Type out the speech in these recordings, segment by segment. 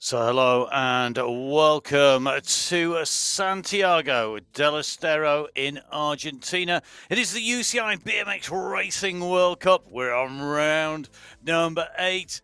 So hello and welcome to Santiago del Estero in Argentina. It is the UCI BMX Racing World Cup. We're on round number 8.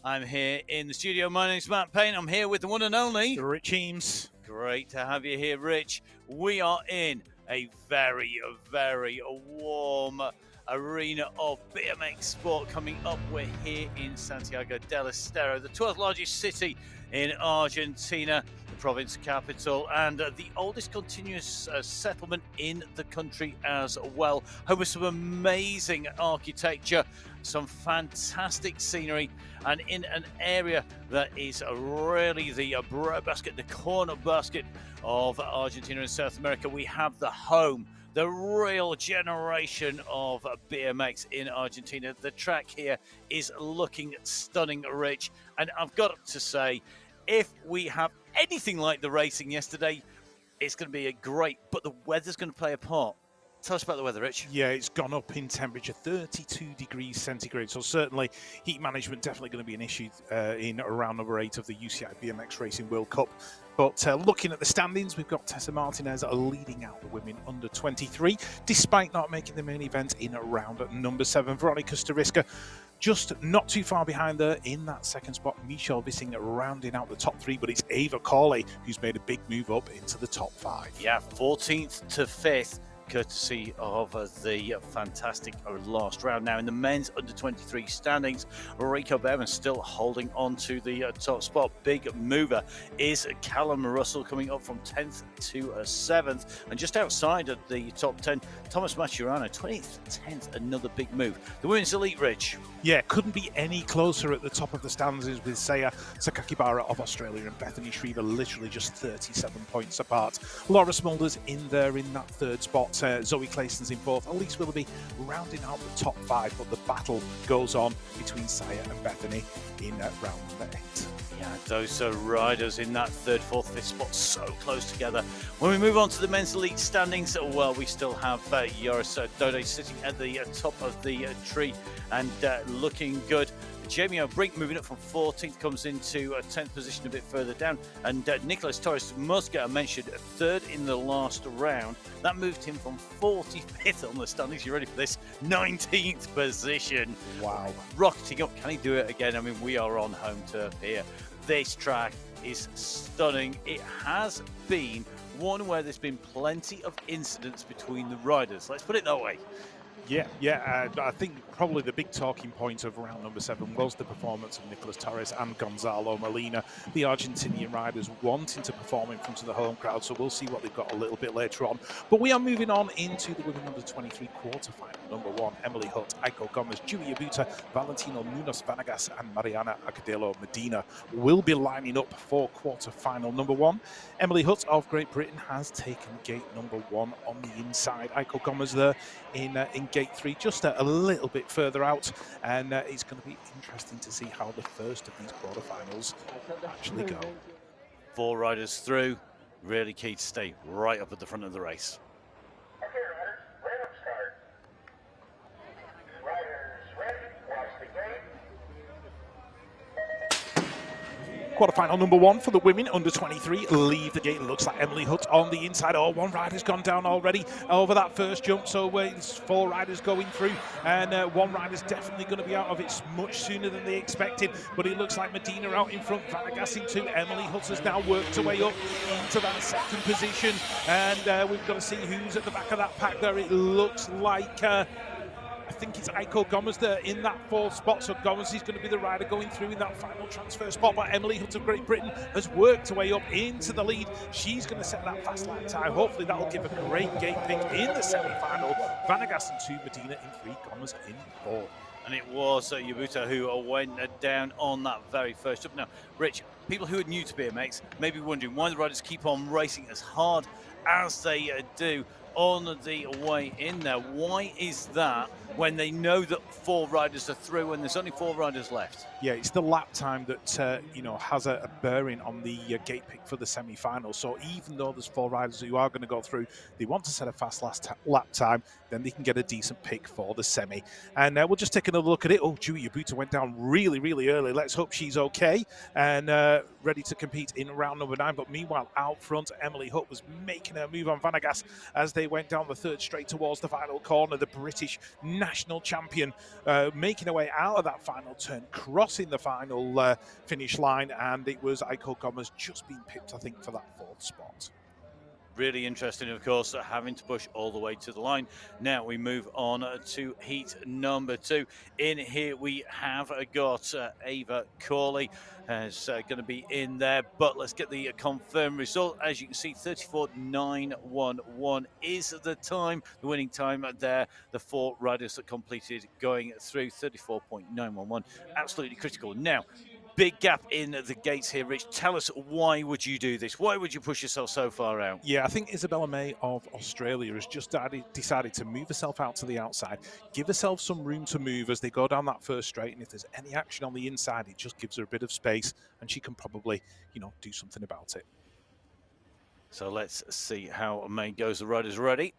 I'm here in the studio. My name's Matt Payne. I'm here with the one and only Rich Eames. Great to have you here, Rich. We are in a very warm arena of BMX sport coming up. We're here in Santiago del Estero, the 12th largest city in Argentina, the province capital, and the oldest continuous settlement in the country as well. Home of some amazing architecture, some fantastic scenery, and in an area that is really the breadbasket, the corner basket of Argentina and South America. We have the home, the real generation of BMX in Argentina. The track here is looking stunning, Rich. And I've got to say, if we have anything like the racing yesterday, it's going to be great, but the weather's going to play a part. Tell us about the weather, Rich. Yeah, it's gone up in temperature, 32 degrees centigrade. So certainly heat management definitely going to be an issue in round number 8 of the UCI BMX Racing World Cup. But looking at the standings, we've got Tessa Martinez leading out the women under 23, despite not making the main event in round number 7. Veronica Stariska just not too far behind her in that second spot. Michelle Vissing rounding out the top 3, but it's Ava Corley who's made a big move up into the top 5. Yeah, 14th to 5th. Courtesy of the fantastic last round. Now in the men's under 23 standings, Rico Behrman still holding on to the top spot. Big mover is Callum Russell coming up from 10th to 7th, and just outside of the top 10, Thomas Maturano 20th to 10th, another big move. The women's elite, Rich. Yeah, couldn't be any closer at the top of the standings with Saya Sakakibara of Australia and Bethany Shriver literally just 37 points apart. Laura Smulders in there in that third spot. Zoe Clayson's in 4th. Elise Willoughby rounding out the top 5, but the battle goes on between Saya and Bethany in round number 8. Yeah, those riders in that 3rd, 4th, 5th spot so close together. When we move on to the men's elite standings, well, we still have Joris Dode sitting at the top of the tree and looking good. Jamie O'Brink moving up from 14th, comes into 10th position a bit further down. And Nicolas Torres must get a mention, 3rd in the last round. That moved him from 45th on the standings. You ready for this? 19th position. Wow. Rocketing up. Can he do it again? I mean, we are on home turf here. This track is stunning. It has been one where there's been plenty of incidents between the riders. Let's put it that way. Yeah. I think probably the big talking point of round number 7 was the performance of Nicolas Torres and Gonzalo Molina, the Argentinian riders wanting to perform in front of the home crowd. So we'll see what they've got a little bit later on. But we are moving on into the women under 23 quarterfinal. Number 1, Emily Hutt, Aiko Gomez, Julia Buta, Valentino Munoz Vanegas, and Mariana Agudelo Medina will be lining up for quarterfinal number 1. Emily Hutt of Great Britain has taken gate number 1 on the inside. Aiko Gomez there in gate 3, just a little bit further out, and it's going to be interesting to see how the first of these quarterfinals actually go. 4 riders through, really key to stay right up at the front of the race. Okay, riders, ready to start. Riders ready, watch the gate. Quarterfinal number 1 for the women under 23. Leave the gate. It looks like Emily Hutt on the inside. Oh, 1 rider's gone down already over that first jump. So it's 4 riders going through, and 1 rider's definitely going to be out of it much sooner than they expected. But it looks like Medina out in front, Vanegas in 2. Emily Hutt has now worked her way up into that 2nd position, and we've got to see who's at the back of that pack there. It looks like I think it's Aiko Gomez there in that 4th spot. So Gomez is going to be the rider going through in that final transfer spot. But Emily Hutt of Great Britain has worked her way up into the lead. She's going to set that fast lap time. Hopefully that'll give a great gate pick in the semi-final. Vanegas in 2, Medina in 3, Gomez in 4. And it was Yabuta who went down on that very first jump. Now, Rich, people who are new to BMX may be wondering why the riders keep on racing as hard as they do on the way in there. Why is that when they know that 4 riders are through and there's only 4 riders left? Yeah, it's the lap time that has a bearing on the gate pick for the semi-final. So even though there's 4 riders who are going to go through, they want to set a fast lap time, then they can get a decent pick for the semi. And we'll just take another look at it. Oh, Julia Buta went down really, really early. Let's hope she's okay and ready to compete in round number 9. But meanwhile, out front, Emily Hutt was making her move on Vanagas as they went down the 3rd straight towards the final corner. The British national champion making her way out of that final turn, crossing the final finish line, and it was Aiko Gomez just being pipped, I think, for that 4th spot. Really interesting, of course, having to push all the way to the line. Now we move on to heat number 2. In here we have got Ava Corley is going to be in there, but let's get the confirmed result. As you can see, 34.911 is the time, the winning time there. The 4 riders that completed going through, 34.911, absolutely critical. Now, big gap in the gates here, Rich. Tell us, why would you do this? Why would you push yourself so far out? Yeah, I think Isabella May of Australia has just decided to move herself out to the outside, give herself some room to move as they go down that 1st straight. And if there's any action on the inside, it just gives her a bit of space and she can probably, do something about it. So let's see how May goes. The rider's ready.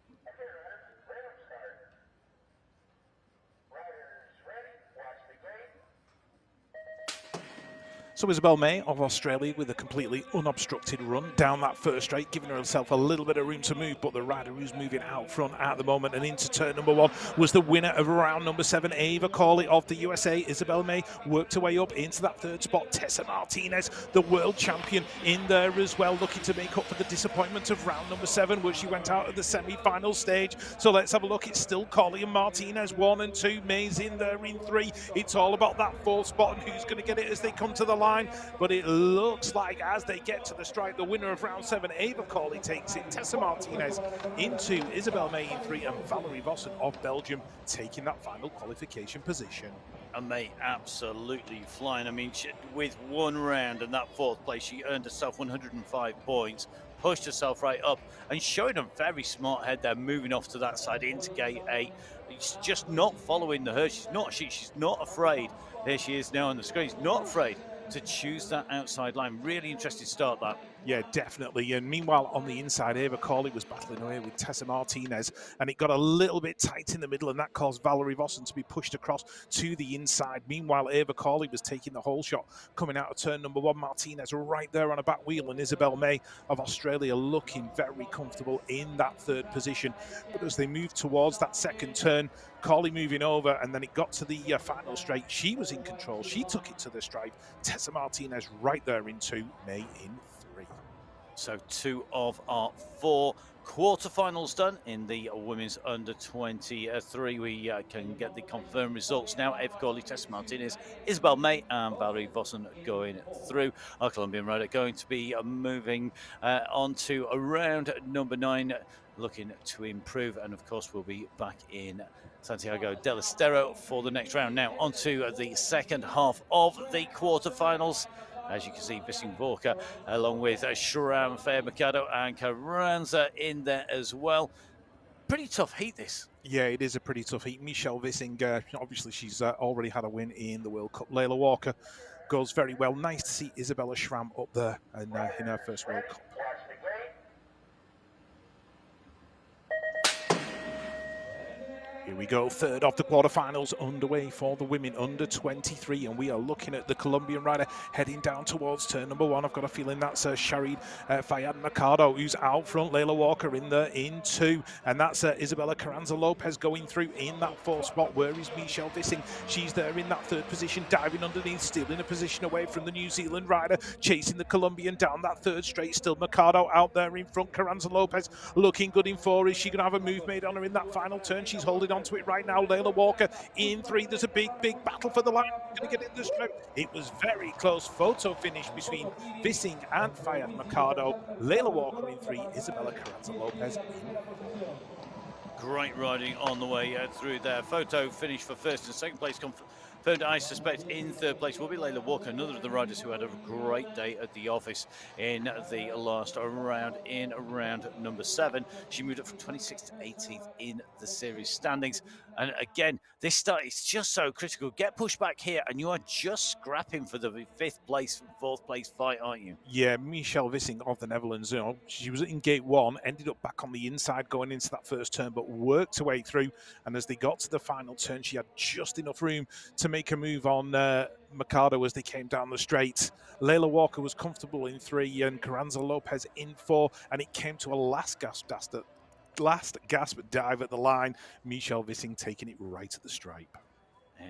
So Isabel May of Australia with a completely unobstructed run down that 1st straight, giving herself a little bit of room to move, but the rider who's moving out front at the moment and into turn number 1 was the winner of round number 7, Ava Corley of the USA. Isabel May worked her way up into that 3rd spot. Tessa Martinez, the world champion, in there as well, looking to make up for the disappointment of round number 7, where she went out at the semi-final stage. So let's have a look. It's still Corley and Martinez, 1 and 2. May's in there in 3. It's all about that 4th spot and who's going to get it as they come to the line. But it looks like as they get to the strike, the winner of round 7, Ava Corley, takes it. Tessa Martinez in 2, Isabel May in 3, and Valerie Vossen of Belgium taking that final qualification position. And May absolutely flying. I mean, with 1 round and that 4th place, she earned herself 105 points, pushed herself right up, and showing a very smart head there, moving off to that side into gate 8. She's just not following the herd. She's not afraid. There she is now on the screen. She's not afraid to choose that outside line. Really interesting start, that. Yeah, definitely. And meanwhile, on the inside, Ava Corley was battling away with Tessa Martinez, and it got a little bit tight in the middle, and that caused Valerie Vossen to be pushed across to the inside. Meanwhile, Ava Corley was taking the whole shot coming out of turn number 1. Martinez right there on a back wheel, and Isabel May of Australia looking very comfortable in that 3rd position. But as they moved towards that 2nd turn, Corley moving over, and then it got to the final straight. She was in control. She took it to the stripe. Tessa Martinez right there in 2, May in 3. So 2 of our 4 quarterfinals done in the women's under 23. We can get the confirmed results now. Eva Corley, Tessa Martinez, Isabel May, and Valerie Vossen going through. Our Colombian rider going to be moving on to round number 9, looking to improve. And of course, we'll be back in Santiago del Estero for the next round. Now, on to the 2nd half of the quarterfinals. As you can see, Vissing Vorka, along with Shram, Fair Mercado, and Carranza in there as well. Pretty tough heat, this. Yeah, it is a pretty tough heat. Michelle Vissing, obviously, she's already had a win in the World Cup. Layla Walker goes very well. Nice to see Isabella Schramm up there in her first World Cup. Here we go, 3rd of the quarterfinals underway for the women under 23, and we are looking at the Colombian rider heading down towards turn number 1. I've got a feeling that's Sharid Fayad Mercado who's out front. Layla Walker in there in 2, and that's Isabella Carranza Lopez going through in that 4th spot. Where is Michelle Vissing? She's there in that 3rd position, diving underneath, still in a position away from the New Zealand rider, chasing the Colombian down that 3rd straight. Still Mercado out there in front. Carranza Lopez looking good in 4. Is she going to have a move made on her in that final turn? She's holding on to it right now. Layla Walker in 3. There's a big battle for the line. Going to get in the stroke. It was very close photo finish between Vissing and Fayad Mercado. Layla Walker in 3. Isabella Carranza Lopez in 4. Great riding on the way through there. Photo finish for 1st and 2nd place Third, I suspect, in third place will be Layla Walker, another of the riders who had a great day at the office in the last round, in round number 7. She moved up from 26th to 18th in the series standings. And again, this start is just so critical. Get pushed back here, and you are just scrapping for the 5th place, 4th place fight, aren't you? Yeah, Michelle Vissing of the Netherlands, she was in gate 1, ended up back on the inside going into that first turn, but worked her way through. And as they got to the final turn, she had just enough room to make a move on Mercado as they came down the straight. Layla Walker was comfortable in 3 and Carranza Lopez in 4, and it came to a last gasp dive at the line. Michelle Vissing taking it right at the stripe.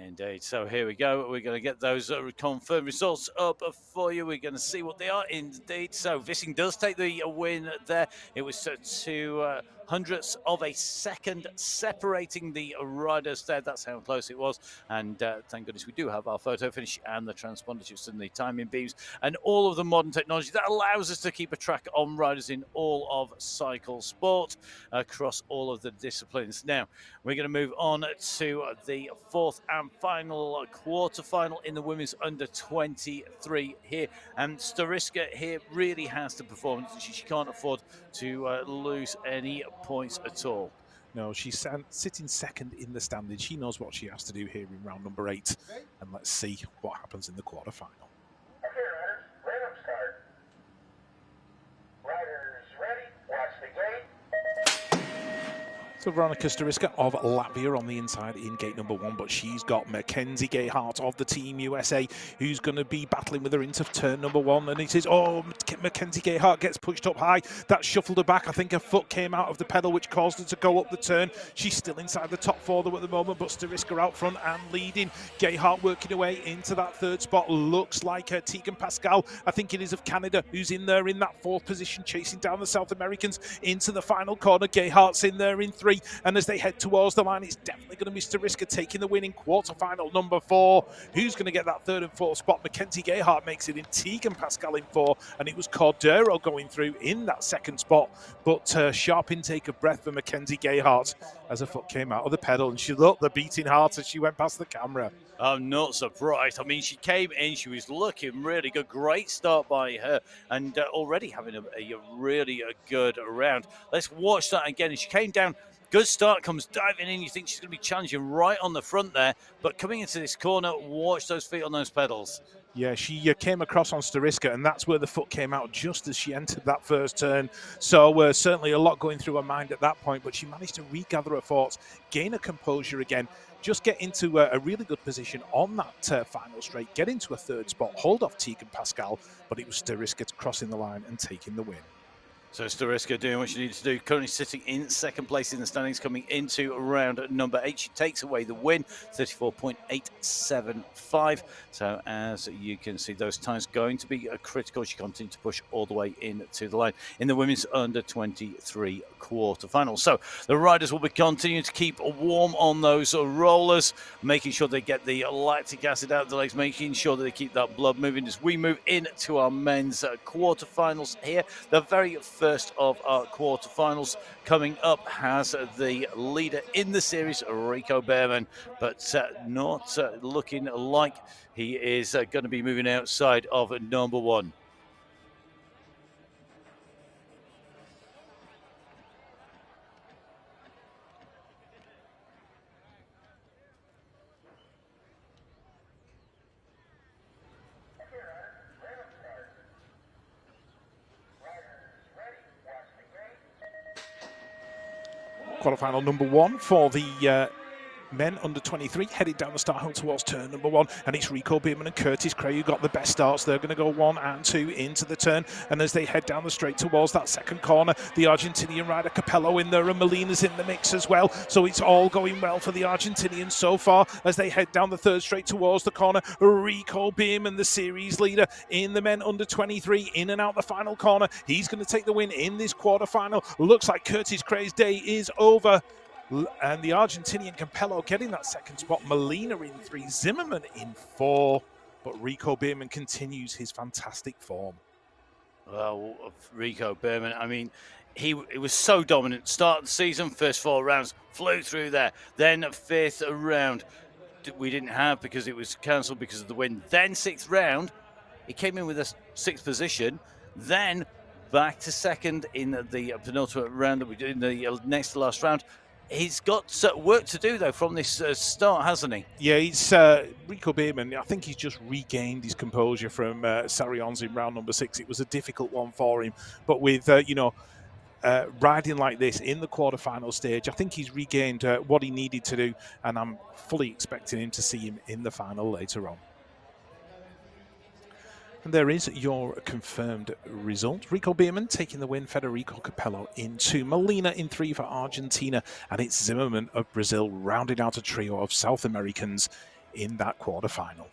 Indeed. So here we go. We're going to get those confirmed results up for you. We're going to see what they are indeed. So Vissing does take the win there. It was 2 hundredths of a second separating the riders there. That's how close it was. And thank goodness we do have our photo finish and the transponder chips and the timing beams and all of the modern technology that allows us to keep a track on riders in all of cycle sport across all of the disciplines. Now, we're going to move on to the 4th and final quarterfinal in the women's under 23 here. And Stariska here really has to perform. She can't afford to lose any points at all. No, she's sitting second in the standings. She knows what she has to do here in round number 8. And let's see what happens in the quarterfinal. Okay, riders, random start. Riders ready, watch the gate. So Veronika Stariska of Latvia on the inside in gate number 1, but she's got Mackenzie Gayhart of the Team USA who's going to be battling with her into turn number 1. And it is, Mackenzie Gayhart gets pushed up high. That shuffled her back. I think her foot came out of the pedal, which caused her to go up the turn. She's still inside the top 4 though at the moment, but Stariska out front and leading. Gayhart working her way into that 3rd spot. Looks like Tegan Pascal, I think it is of Canada, who's in there in that 4th position, chasing down the South Americans into the final corner. Gayhart's in there in 3. And as they head towards the line, it's definitely going to be Stariska taking the win in quarterfinal number 4. Who's going to get that 3rd and 4th spot? Mackenzie Gayhart makes it in, Tegan Pascal in 4, and it was Cordero going through in that 2nd spot. But sharp intake of breath for Mackenzie Gayhart as her foot came out of the pedal, and she looked the beating heart as she went past the camera. I'm not surprised. I mean, she came in, she was looking really good. Great start by her, and already having a really good round. Let's watch that again. And she came down. Good start, comes diving in. You think she's going to be challenging right on the front there, but coming into this corner, watch those feet on those pedals. Yeah, she came across on Stariska, and that's where the foot came out just as she entered that first turn. So certainly a lot going through her mind at that point, but she managed to regather her thoughts, gain her composure again, just get into a really good position on that final straight, get into a 3rd spot, hold off Tegan Pascal, but it was Stariska crossing the line and taking the win. So Stariska doing what she needed to do, currently sitting in 2nd place in the standings coming into round number 8. She takes away the win, 34.875. So as you can see, those times going to be critical. She continued to push all the way into the line in the women's under 23 quarterfinals. So the riders will be continuing to keep warm on those rollers, making sure they get the lactic acid out of the legs, making sure that they keep that blood moving as we move into our men's quarterfinals here. The very first of our quarterfinals coming up has the leader in the series, Rico Behrman, but not looking like he is going to be moving outside of number 1. Quarterfinal number 1 for the men under 23 headed down the start hill towards turn number 1, and it's Rico Behrman and Curtis Cray who got the best starts. They're going to go 1 and 2 into the turn, and as they head down the straight towards that 2nd corner, the Argentinian rider Capello in there and Molina's in the mix as well. So it's all going well for the Argentinians so far as they head down the 3rd straight towards the corner. Rico Behrman, the series leader in the men under 23, in and out the final corner. He's going to take the win in this quarterfinal. Looks like Curtis Cray's day is over. And the Argentinian Campello getting that 2nd spot. Molina in 3, Zimmerman in 4. But Rico Behrman continues his fantastic form. Well, Rico Behrman, I mean, he was so dominant. Start of the season, first 4 rounds, flew through there. Then 5th round, we didn't have because it was cancelled because of the wind. Then 6th round, he came in with a 6th position, then back to 2nd in the penultimate round that we did in the next to last round. He's got work to do, though, from this start, hasn't he? Yeah, he's Rico Bierman. I think he's just regained his composure from Sarion's in round number 6. It was a difficult one for him, but with riding like this in the quarterfinal stage, I think he's regained what he needed to do, and I'm fully expecting him to see him in the final later on. And there is your confirmed result. Rico Bierman taking the win, Federico Capello in 2, Molina in 3 for Argentina, and it's Zimmerman of Brazil rounding out a trio of South Americans in that quarterfinal.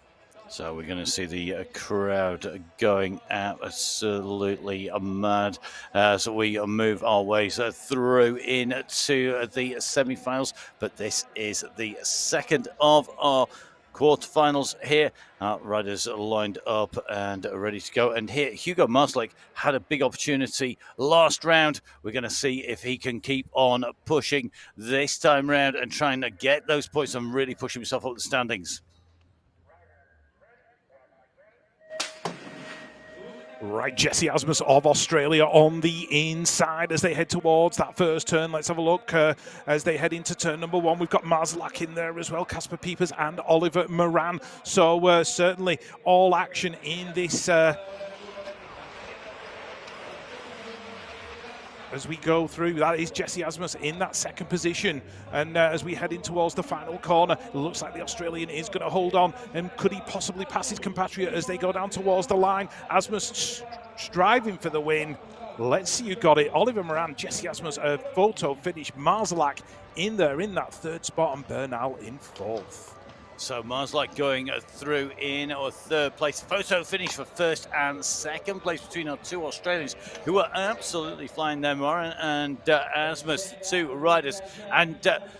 So we're going to see the crowd going absolutely mad as we move our ways through into the semi-finals. But this is the second of our quarterfinals here. Riders lined up and ready to go. And here, Hugo Marslik had a big opportunity last round. We're going to see if he can keep on pushing this time round and trying to get those points and really push himself up the standings. Right, Jesse Asmus of Australia on the inside as they head towards that first turn. Let's have a look as they head into turn number 1. We've got Marzlak in there as well, Casper Piepers and Oliver Moran. So certainly all action in this as we go through. That is Jesse Asmus in that 2nd position, and as we head in towards the final corner, it looks like the Australian is going to hold on, and could he possibly pass his compatriot as they go down towards the line? Asmus striving for the win. Let's see who got it. Oliver Moran, Jesse Asmus, a photo finish. Marzlak in there in that 3rd spot, and Bernal in 4th. So Marzlak going through in our 3rd place. Photo finish for 1st and 2nd place between our 2 Australians who are absolutely flying there. Moran and Asmus, 2 riders. And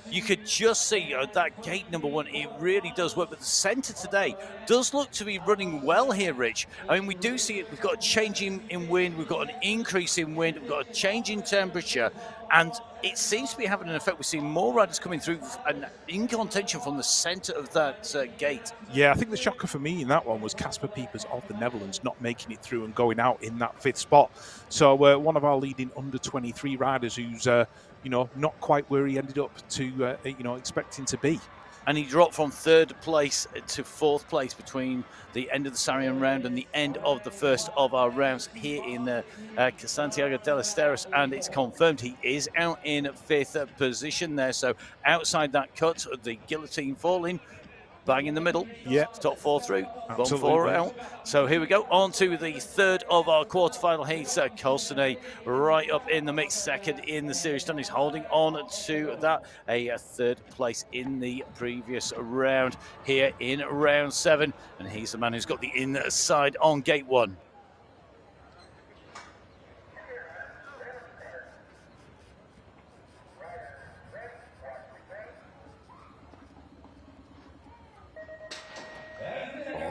you could just see that gate number 1, it really does work. But the centre today does look to be running well here, Rich. I mean, we do see it. We've got a change in wind. We've got an increase in wind. We've got a change in temperature. And it seems to be having an effect. We're seeing more riders coming through and in contention from the centre of that gate. Yeah, I think the shocker for me in that one was Casper Piepers of the Netherlands not making it through and going out in that 5th spot. So one of our leading under-23 riders who's, not quite where he ended up to, expecting to be. And he dropped from 3rd place to 4th place between the end of the Sarion round and the end of the first of our rounds here in Santiago del Estero. And it's confirmed he is out in 5th position there. So outside that cut, the guillotine falling, bang in the middle. Yeah. Top 4 through, Absolutely. 1 4 out. So here we go on to the 3rd of our quarterfinal heat. Colston right up in the mix, 2nd in the series. He's holding on to that. A 3rd place in the previous round here in round 7. And he's the man who's got the inside on gate 1.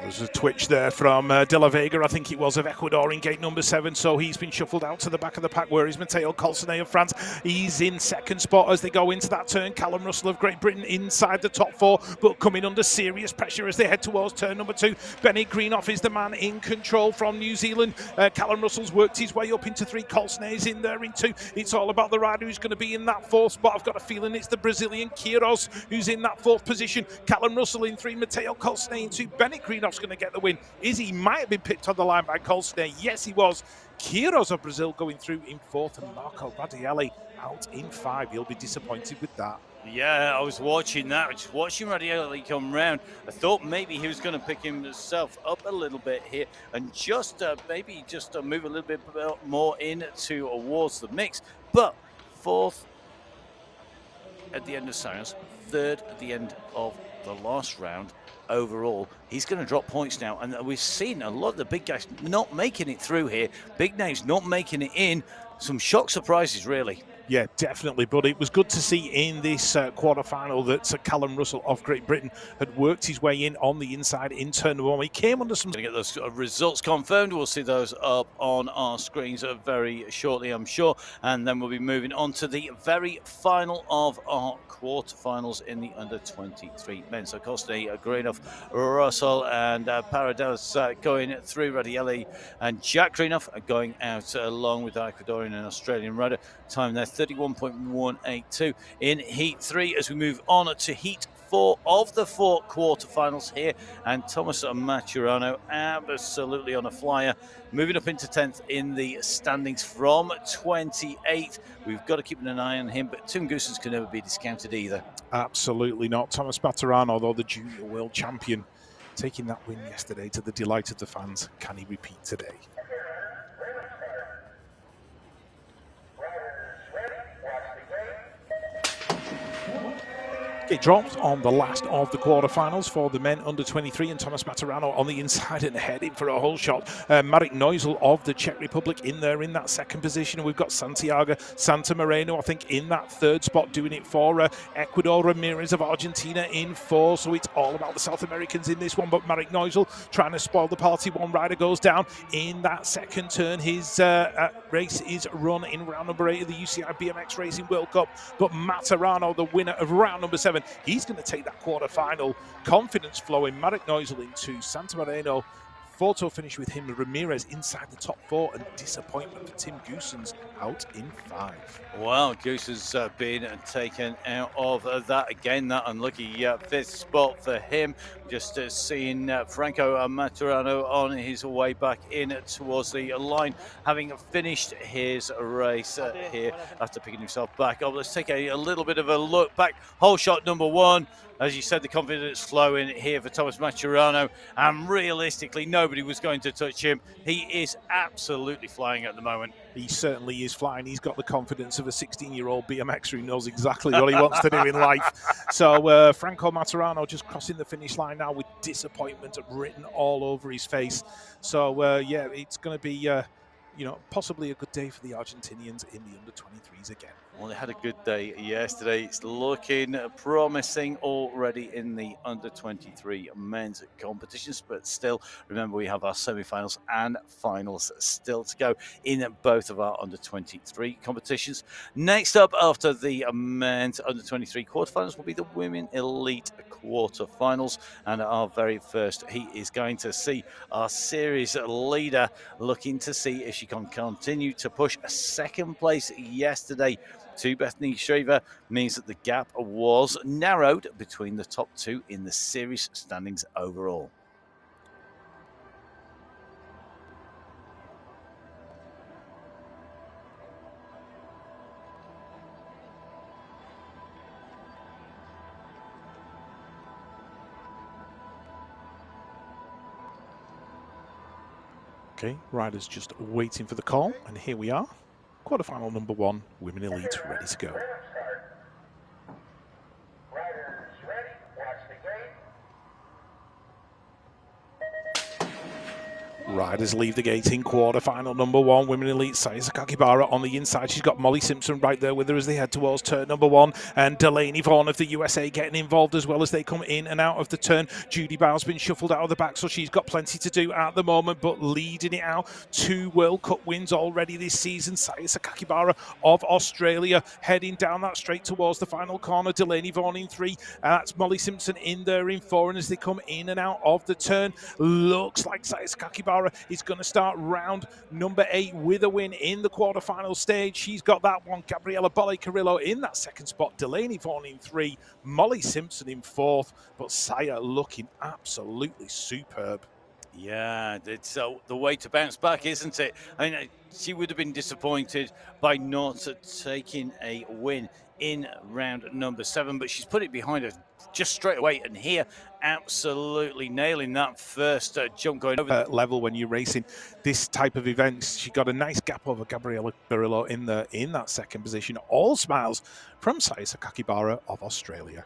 There's a twitch there from De La Vega, I think it was, of Ecuador in gate number 7. So he's been shuffled out to the back of the pack. Where is Matteo Colsonet of France? He's in 2nd spot as they go into that turn. Callum Russell of Great Britain inside the top 4, but coming under serious pressure as they head towards turn number 2. Benny Greenoff is the man in control from New Zealand. Callum Russell's worked his way up into 3. Colsonet is in there in 2. It's all about the rider who's going to be in that 4th spot. I've got a feeling it's the Brazilian Quiros who's in that 4th position. Callum Russell in 3, Matteo Colsonet in 2. Benny Greenoff's going to get the win. He might have been picked on the line by Colsonet. Yes, he was. Quiros of Brazil going through in 4th, and Marco Radielli out in 5. He'll be disappointed with that. Yeah, I was watching that. Just watching Radielli come round. I thought maybe he was going to pick himself up a little bit here and just maybe move a little bit more in towards the mix. But 4th at the end of Science, 3rd at the end of the last round. Overall, he's going to drop points now, and we've seen a lot of the big guys not making it through here. Big names not making it in. Some shock surprises, really. Yeah, definitely. But it was good to see in this quarter-final that Callum Russell of Great Britain had worked his way in on the inside in turn one. He came under some... Going to get those results confirmed. We'll see those up on our screens very shortly, I'm sure. And then we'll be moving on to the very final of our quarterfinals in the under-23 men. So Costa, Greenough, Russell and Paradelis going through. Radielli and Jack Greenough going out along with the Ecuadorian and Australian rider. Time there 31.182 in Heat 3 as we move on to Heat 4 of the 4 quarterfinals here. And Thomas Maturano absolutely on a flyer, moving up into 10th in the standings from 28th. We've got to keep an eye on him, but Tim Goosens can never be discounted either. Absolutely not. Thomas Maturano, though the junior world champion, taking that win yesterday to the delight of the fans. Can he repeat today? It dropped on the last of the quarterfinals for the men under 23, and Thomas Maturano on the inside and heading for a whole shot. Marek Neusel of the Czech Republic in there in that second position. And we've got Santiago Santa Moreno, I think, in that third spot, doing it for Ecuador. Ramirez of Argentina in 4. So it's all about the South Americans in this one. But Marek Neusel trying to spoil the party. One rider goes down in that second turn. His race is run in round number 8 of the UCI BMX Racing World Cup. But Maturano, the winner of round number 7, he's going to take that quarter-final. Confidence flowing. Marek Neusel into Santa Moreno. Photo finish with him. Ramirez inside the top 4, and disappointment for Tim Goosens out in 5. Well, Goosens been taken out of that again. That unlucky 5th spot for him. Just seeing Franco Maturano on his way back in towards the line, having finished his race here after picking himself back up. Let's take a little bit of a look back. Whole shot number 1. As you said, the confidence flowing here for Thomas Maturano, and realistically, nobody was going to touch him. He is absolutely flying at the moment. He certainly is flying. He's got the confidence of a 16-year-old BMXer who knows exactly what he wants to do in life. So Franco Maturano just crossing the finish line now with disappointment written all over his face. So, yeah, it's going to be, possibly a good day for the Argentinians in the under-23s again. Well, they had a good day yesterday. It's looking promising already in the under-23 men's competitions. But still, remember, we have our semi-finals and finals still to go in both of our under-23 competitions. Next up, after the men's under-23 quarterfinals, will be the women elite quarterfinals. And our very first heat is going to see our series leader looking to see if she can continue to push a second place yesterday to Bethany Shriver. Means that the gap was narrowed between the top 2 in the series standings overall. Okay, riders just waiting for the call, and here we are. Quarterfinal number 1, women elite, ready to go. Riders ready, watch the gate. Riders leave the gate in quarterfinal number 1. Women elite, Sayasa Kakibara on the inside. She's got Molly Simpson right there with her as they head towards turn number 1. And Delaney Vaughan of the USA getting involved as well as they come in and out of the turn. Judy Bow's been shuffled out of the back, so she's got plenty to do at the moment, but leading it out. 2 World Cup wins already this season. Sayasa Kakibara of Australia heading down that straight towards the final corner. Delaney Vaughan in 3. That's Molly Simpson in there in 4. And as they come in and out of the turn, looks like Sayasa Kakibara is going to start round number 8 with a win in the quarterfinal stage. She's got that one. Gabriela Bolle-Carrillo in that second spot. Delaney Vaughan in 3. Molly Simpson in 4th. But Saya looking absolutely superb. Yeah, it's the way to bounce back, isn't it? I mean, she would have been disappointed by not taking a win in round number 7, but she's put it behind her just straight away. And here, absolutely nailing that first jump going over level when you're racing this type of events. She got a nice gap over Gabriela Barillo in that second position. All smiles from Sayasa Kakibara of Australia.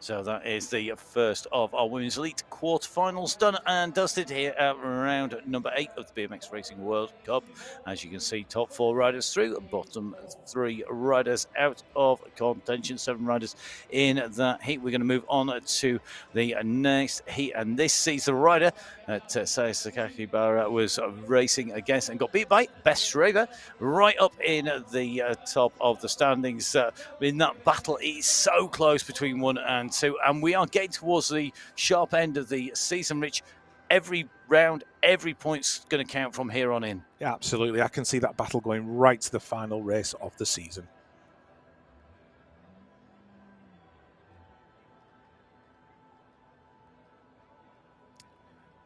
So that is the first of our Women's Elite quarterfinals done and dusted here at round number 8 of the BMX Racing World Cup. As you can see, top 4 riders through, bottom 3 riders out of contention, 7 riders in that heat. We're going to move on to the next heat, and this sees the rider that Sayasa Kakibara was racing against and got beat by Beth Schrager right up in the top of the standings. In that battle, it's so close between 1 and 2, and we are getting towards the sharp end of the season, Rich. Every round, every point's going to count from here on in. Yeah, absolutely. I can see that battle going right to the final race of the season.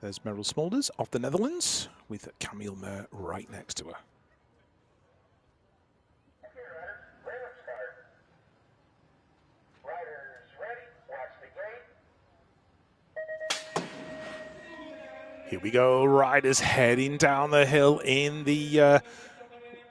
There's Merrill Smulders of the Netherlands with Camille Mer right next to her. Okay, riders, ready to start. Riders ready, watch the gate. Here we go, riders heading down the hill in the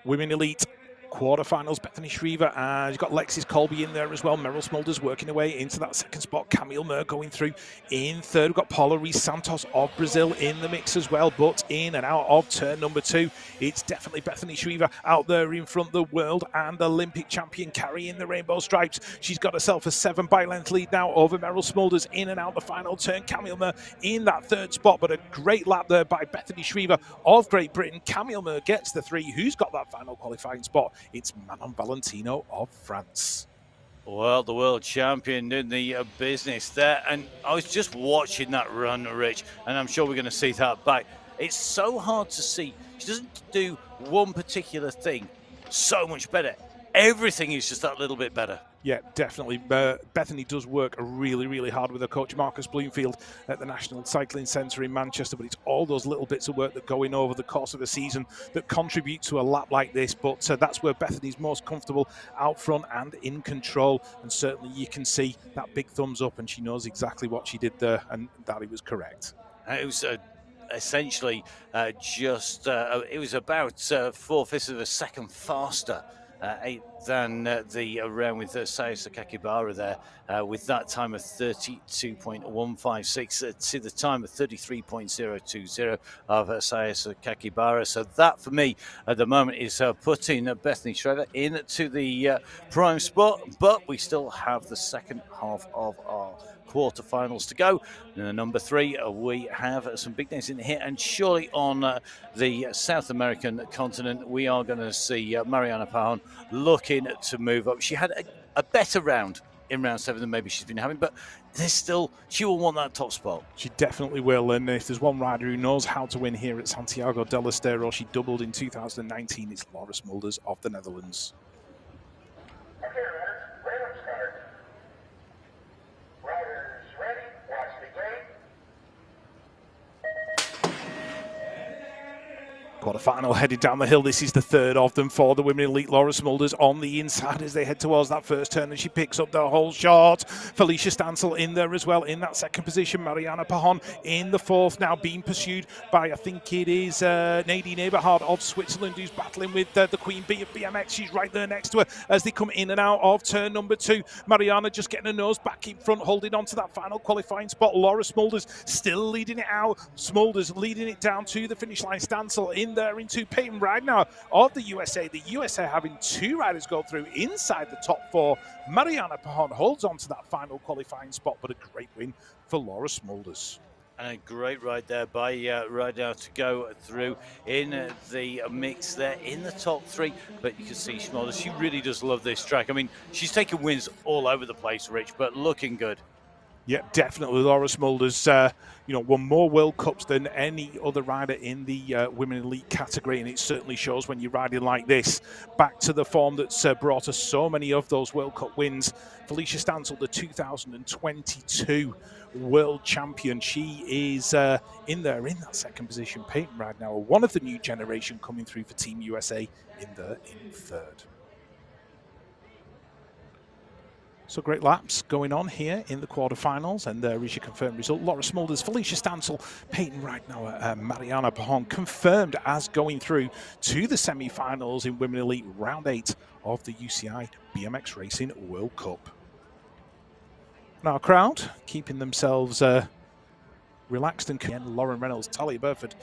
Women Elite quarterfinals. Bethany Shriver, and you've got Lexis Colby in there as well. Merrill Smulders working away into that second spot. Camille Mer going through in third. We've got Paula Reis Santos of Brazil in the mix as well, but in and out of turn number 2, it's definitely Bethany Shriver out there in front. The world and Olympic champion carrying the rainbow stripes. She's got herself a 7 by length lead now over Merrill Smulders in and out the final turn. Camille Mer in that third spot, but a great lap there by Bethany Shriver of Great Britain. Camille Mer gets the 3. Who's got that final qualifying spot? It's Manon Valentino of France. Well, the world champion doing the business there. And I was just watching that run, Rich, and I'm sure we're going to see that back. It's so hard to see. She doesn't do one particular thing so much better. Everything is just that little bit better. Yeah, definitely. Bethany does work really, really hard with her coach, Marcus Bloomfield, at the National Cycling Centre in Manchester, but it's all those little bits of work that go in over the course of the season that contribute to a lap like this. But that's where Bethany's most comfortable, out front and in control. And certainly you can see that big thumbs up, and she knows exactly what she did there, and that it was correct. It was essentially it was about 4/5 of a second faster than the round with Sayasa Kakibara there, with that time of 32.156 to the time of 33.020 of Sayasa Kakibara. So that, for me, at the moment, is putting Bethany Shriver into the prime spot, but we still have the second half of our quarterfinals to go. And number 3, we have some big names in here, and surely on the South American continent, we are going to see Mariana Pajon looking to move up. She had a better round in round 7 than maybe she's been having, but there's still, she will want that top spot. She definitely will, and if there's one rider who knows how to win here at Santiago del Estero, she doubled in 2019, it's Laura Smulders of the Netherlands. Okay, riders, ready to start. Riders ready, watch the gate. Quarterfinal headed down the hill. This is the third of them for the Women Elite. Laura Smulders on the inside as they head towards that first turn, and she picks up the whole shot. Felicia Stansel in there as well in that second position. Mariana Pajon in the fourth, now being pursued by, I think it is Nadine Eberhard of Switzerland, who's battling with the Queen Bee of BMX. She's right there next to her as they come in and out of turn number 2. Mariana just getting her nose back in front, holding on to that final qualifying spot. Laura Smulders still leading it out. Smulders leading it down to the finish line. Stansel in there into Peyton Ridenour of the USA. The USA having 2 riders go through inside the top 4. Mariana Pajon holds on to that final qualifying spot, but a great win for Laura Smulders. And a great ride there by Ridenour to go through in the mix there in the top 3. But you can see Smulders, she really does love this track. I mean, she's taken wins all over the place, Rich, but looking good. Yeah, definitely. Laura Smulders, won more World Cups than any other rider in the Women Elite category, and it certainly shows when you're riding like this. Back to the form that's brought us so many of those World Cup wins. Felicia Stansel, the 2022 world champion, she is in there in that second position. Peyton Ridenour, one of the new generation coming through for Team USA, in third. So great laps going on here in the quarterfinals, and there is your confirmed result. Laura Smulders, Felicia Stansel, Peyton Ridenour, Mariana Pajon confirmed as going through to the semi-finals in Women Elite round 8 of the UCI BMX Racing World Cup. now crowd, keeping themselves relaxed and Lauren Reynolds, Talia Burford,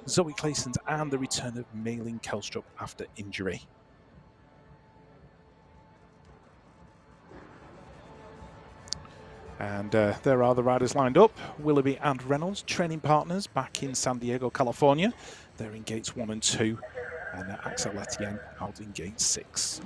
Zoe Claessens, and the return of Malin Kelstrup after injury. And there are the riders lined up. Willoughby and Reynolds, training partners back in San Diego, California. They're in gates 1 and 2, and Axel Etienne out in gate 6.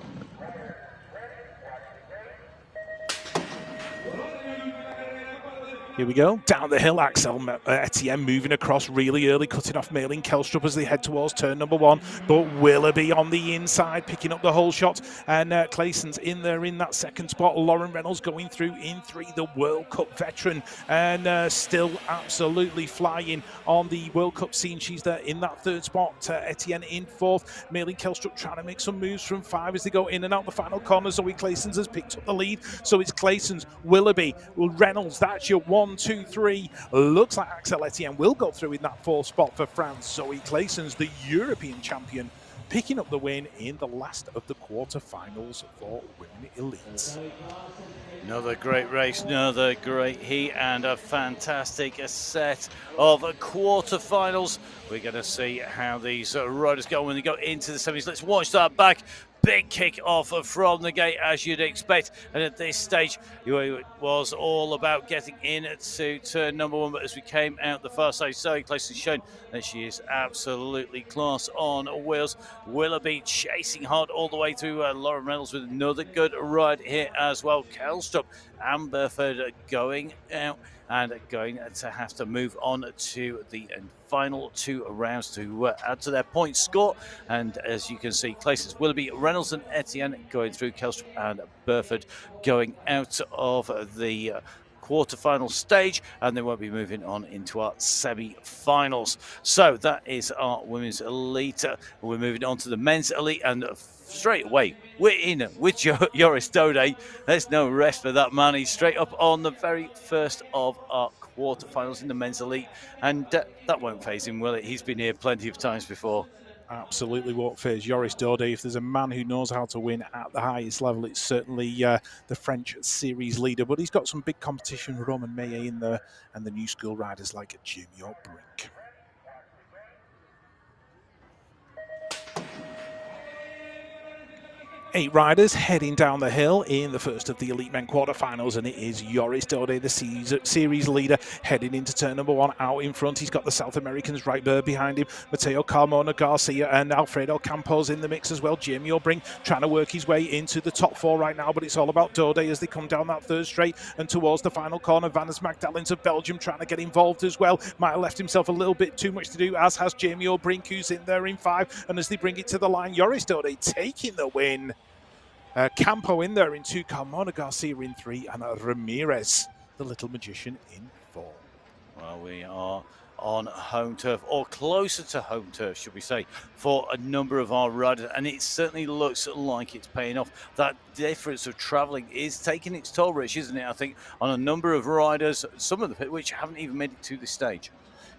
Here we go, down the hill, Axel Etienne moving across really early, cutting off Malin Kelstrup as they head towards turn number 1, but Willoughby on the inside, picking up the whole shot, and Claessens in there in that second spot. Lauren Reynolds going through in 3, the World Cup veteran, and still absolutely flying on the World Cup scene. She's there in that 3rd spot, Etienne in 4th, Malin Kelstrup trying to make some moves from 5 as they go in and out the final corner. Zoe Claessens has picked up the lead, so it's Claessens, Willoughby, Reynolds, that's your 1, 2, 3. Looks like Axel Etienne will go through in that 4th spot for France. Zoe Claessens, the European champion, picking up the win in the last of the quarterfinals for women elites. Another great race, another great heat, and a fantastic set of quarterfinals. We're going to see how these riders go when they go into the semis. Let's watch that back. Big kick off from the gate, as you'd expect. And at this stage, it was all about getting into turn number 1. But as we came out the far side, Zoe Claessens shown that she is absolutely class on wheels. Willoughby chasing hard all the way through. Lauren Reynolds with another good ride here as well. Kelstrup and Burford going out and going to have to move on to the final 2 rounds to add to their point score. And as you can see, Claessens, Willoughby, Reynolds and Etienne going through, Kelstrup and Burford going out of the quarterfinal stage, and they won't be moving on into our semi-finals. So that is our women's elite. We're moving on to the men's elite, and straight away we're in with Joris Dode. There's no rest for that man. He's straight up on the very first of our quarterfinals in the men's elite, and that won't faze him, will it? He's been here plenty of times before. Absolutely won't faze Joris Dode. If there's a man who knows how to win at the highest level, it's certainly the French series leader. But he's got some big competition, Roman Meillet in there, and the new school riders like Jim York-Brink. 8 riders heading down the hill in the first of the Elite Men quarterfinals, and it is Joris Dode, the series leader, heading into turn number 1. Out in front, he's got the South Americans right there behind him. Mateo Carmona Garcia and Alfredo Campos in the mix as well. Jamie O'Brien trying to work his way into the top 4 right now, but it's all about Dode as they come down that 3rd straight and towards the final corner. Vannes Magdalens of Belgium trying to get involved as well. Might have left himself a little bit too much to do, as has Jamie O'Brien, who's in there in 5. And as they bring it to the line, Joris Dode taking the win. Campo in there in 2, Carmona Garcia in 3, and Ramirez, the little magician, in 4. Well, we are on home turf, or closer to home turf, should we say, for a number of our riders, and it certainly looks like it's paying off. That difference of travelling is taking its toll, Rich, isn't it? I think on a number of riders, some of them which haven't even made it to this stage.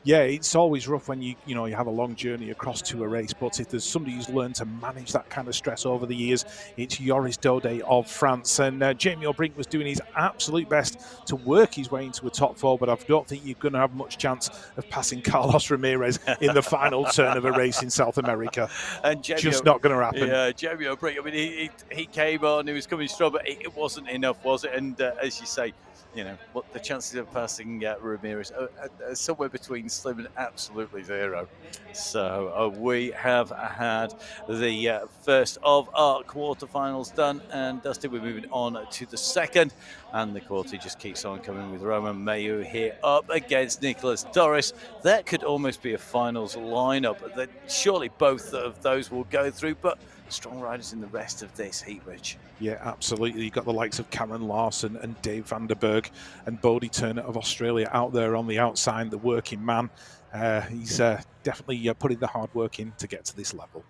Yeah, it's always rough when you have a long journey across to a race, but if there's somebody who's learned to manage that kind of stress over the years, it's Joris Dode of France. And Jamie O'Brien was doing his absolute best to work his way into a top 4, but I don't think you're going to have much chance of passing Carlos Ramirez in the final turn of a race in South America. And Jamie just not going to happen. Yeah, Jamie O'Brien, I mean, he came on, he was coming strong, but it wasn't enough, was it? And as you say, what the chances of passing Ramirez are somewhere between slim and absolutely 0. So we have had the first of our quarterfinals done and dusted. We're moving on to the second, and the quarter just keeps on coming with Roman Meillet here up against Nicolas Torres. That could almost be a finals lineup. That surely both of those will go through, but strong riders in the rest of this heat, Rich. Yeah, absolutely. You've got the likes of Cameron Larson and Dave van der Berg and Bodie Turner of Australia out there on the outside, the working man. He's definitely putting the hard work in to get to this level.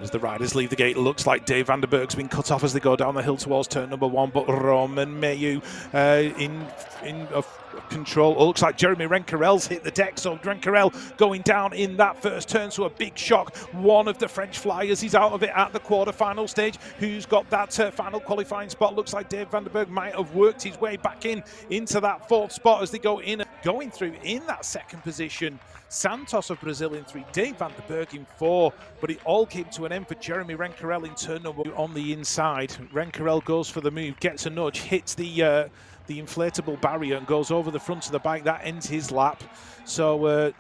As the riders leave the gate, it looks like Dave van der Berg's been cut off as they go down the hill towards turn number 1, but Roman Meillet in control. Oh, looks like Jeremy Rencarel's hit the deck, so Rencarel going down in that first turn, so a big shock. One of the French flyers is out of it at the quarter-final stage. Who's got that final qualifying spot? Looks like Dave van der Berg might have worked his way back into that fourth spot as they go in. Going through in that second position, Santos of Brazil in 3, Dave van der Berg in 4, but it all came to an end for Jeremy Rencarel in turn number 2 on the inside. Rencarel goes for the move, gets a nudge, hits the inflatable barrier and goes over the front of the bike. That ends his lap. So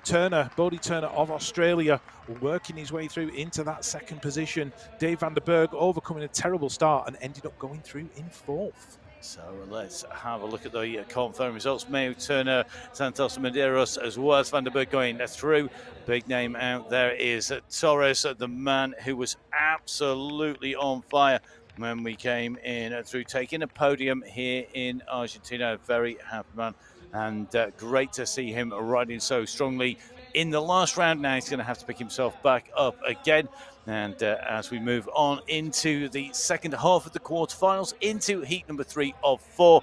Bodie Turner of Australia working his way through into that second position. Dave van der Berg overcoming a terrible start and ended up going through in 4th. So let's have a look at the confirmed results. Mayo, Turner, Santos, Medeiros, as well as Van der Berg going through. Big name out there is Torres, the man who was absolutely on fire when we came in through, taking a podium here in Argentina. A very happy man, and great to see him riding so strongly in the last round. Now he's going to have to pick himself back up again. And as we move on into the second half of the quarterfinals, into heat number 3 of 4,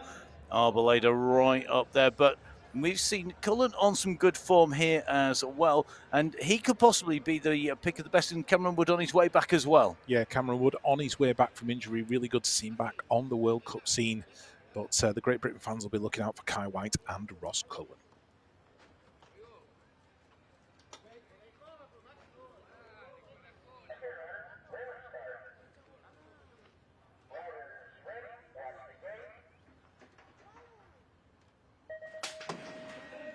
Arboleda right up there. But we've seen Cullen on some good form here as well, and he could possibly be the pick of the best, and Cameron Wood on his way back as well. Yeah, Cameron Wood on his way back from injury. Really good to see him back on the World Cup scene. But the Great Britain fans will be looking out for Kai White and Ross Cullen.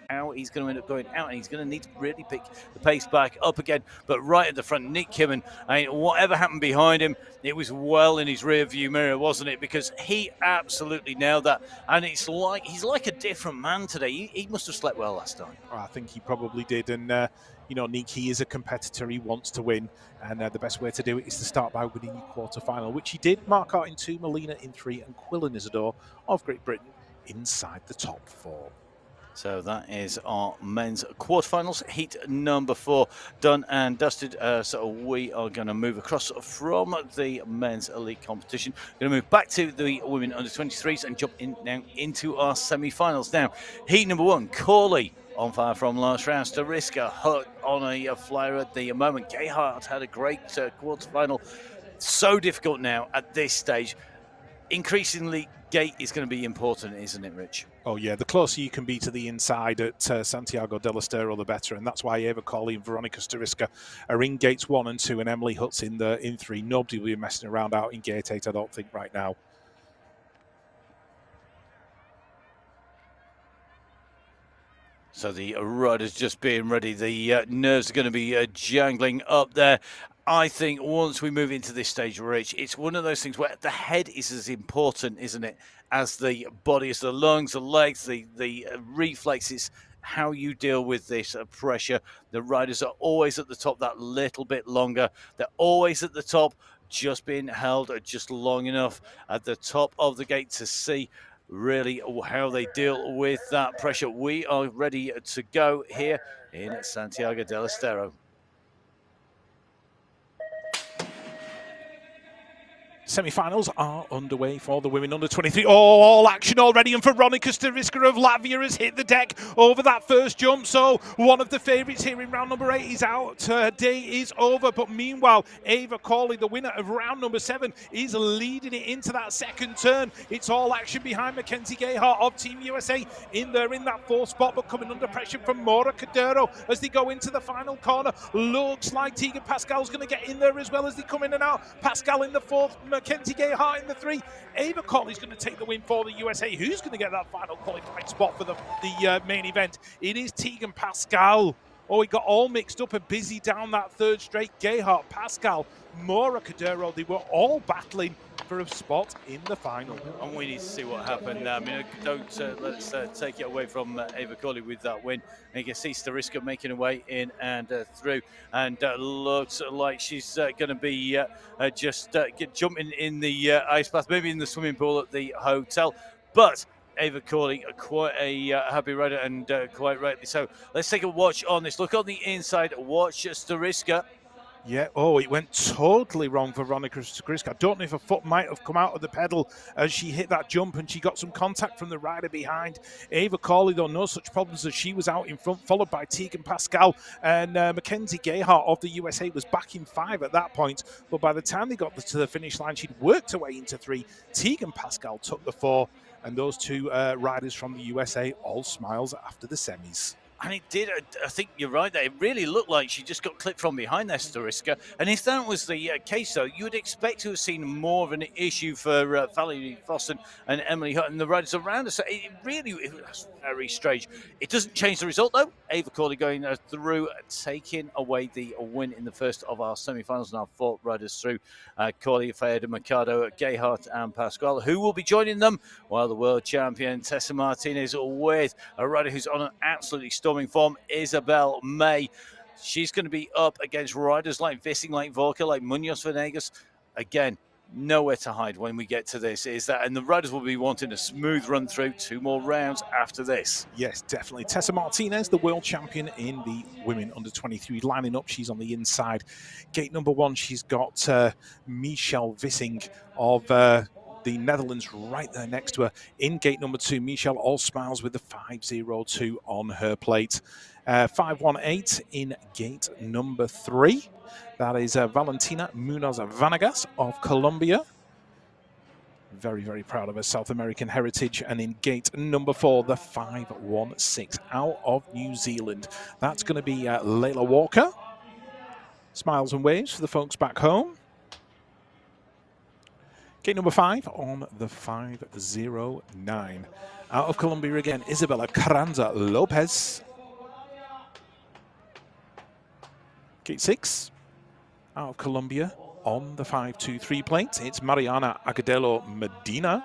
How he's going to end up going out, and he's going to need to really pick the pace back up again. But right at the front, Nick Kimmen, I mean, whatever happened behind him, it was well in his rear view mirror, wasn't it? Because he absolutely nailed that, and it's like he's like a different man today. He must have slept well last time. I think he probably did, and you know, Nick, he is a competitor. He wants to win, and the best way to do it is to start by winning your quarter-final, which he did. Mark out in 2, Molina in 3, and Quillen Isidore of Great Britain inside the top 4. So that is our men's quarterfinals, heat number 4, done and dusted. So we are going to move across from the men's elite competition. Going to move back to the women under 23s and jump in now into our semi-finals. Now, heat number 1, Corley on fire from last round. Stariska hurt on a flyer at the moment. Gayhart had a great quarterfinal. So difficult now at this stage. Increasingly, gate is going to be important, isn't it, Rich? Oh, yeah. The closer you can be to the inside at Santiago del Estero, the better. And that's why Eva Colley and Veronica Stariska are in gates 1 and 2, and Emily Hutt's in 3. Nobody will be messing around out in gate 8, I don't think, right now. So the riders just being ready. The nerves are going to be jangling up there. I think once we move into this stage, Rich, it's one of those things where the head is as important, isn't it, as the body, as the lungs, the legs, the reflexes, how you deal with this pressure. The riders are always at the top that little bit longer. They're always at the top, just being held just long enough at the top of the gate to see really how they deal with that pressure. We are ready to go here in Santiago del Estero. Semi-finals are underway for the women under 23. Oh, all action already, and Veronica Stariska of Latvia has hit the deck over that first jump. So one of the favourites here in round number 8 is out. Her day is over. But meanwhile, Eva Corley, the winner of round number 7, is leading it into that second turn. It's all action behind Mackenzie Gayhart of Team USA in there in that 4th spot, but coming under pressure from Maura Cadero as they go into the final corner. Looks like Tegan Pascal's going to get in there as well as they come in and out. Pascal in the 4th, Mackenzie Gayhart in the 3. Ava Colley's going to take the win for the USA. Who's going to get that final qualifying spot for the main event? It is Tegan Pascal. Oh, he got all mixed up and busy down that 3rd straight. Gayhart, Pascal, Maura Cadero, they were all battling for a spot in the final. And we need to see what happened. I mean, don't let's take it away from Ava Colley with that win. And you can see Stariska making her way in and through, and looks like she's going to be just jumping in the ice bath, maybe in the swimming pool at the hotel. But Ava Corley, quite a happy rider, and quite rightly so. Let's take a watch on this. Look on the inside. Watch Stariska. Yeah, oh, it went totally wrong for Veronica Sagriska. I don't know if her foot might have come out of the pedal as she hit that jump and she got some contact from the rider behind. Ava Corley, though, no such problems as she was out in front, followed by Tegan Pascal. And Mackenzie Gayhart of the USA was back in 5 at that point. But by the time they got to the finish line, she'd worked her way into 3. Tegan Pascal took the 4. And those 2 riders from the USA all smiles after the semis. And it did. I think you're right there. It really looked like she just got clipped from behind there, Stariska. And if that was the case, though, you would expect to have seen more of an issue for Valerie Fossen and Emily Hutt and the riders around us. So it was very strange. It doesn't change the result, though. Ava Corley going through, taking away the win in the first of our semi-finals, and our 4 riders through. Corley, Fayeda, Mercado, Gayhart and Pasquale, who will be joining them, while the world champion Tessa Martinez with a rider who's on an absolutely storming form, Isabel May. She's going to be up against riders like Vissing, like Volker, like Munoz Venegas. Again, nowhere to hide when we get to this, is that, and the riders will be wanting a smooth run through 2 more rounds after this. Yes, definitely. Tessa Martinez, the world champion in the women under 23, lining up. She's on the inside. Gate number 1, she's got Michelle Vissing of the Netherlands right there next to her. In gate number 2, Michelle all smiles with the 5:02 on her plate. 5:18 in gate number 3. That is Valentina Munoz Vanegas of Colombia. Very, very proud of her South American heritage. And in gate number 4, the 5:16 out of New Zealand. That's going to be Layla Walker. Smiles and waves for the folks back home. Gate number 5 on the 5:09. Out of Colombia again, Isabella Carranza Lopez. Gate 6, out of Colombia on the 5:23 plate, it's Mariana Agudelo Medina.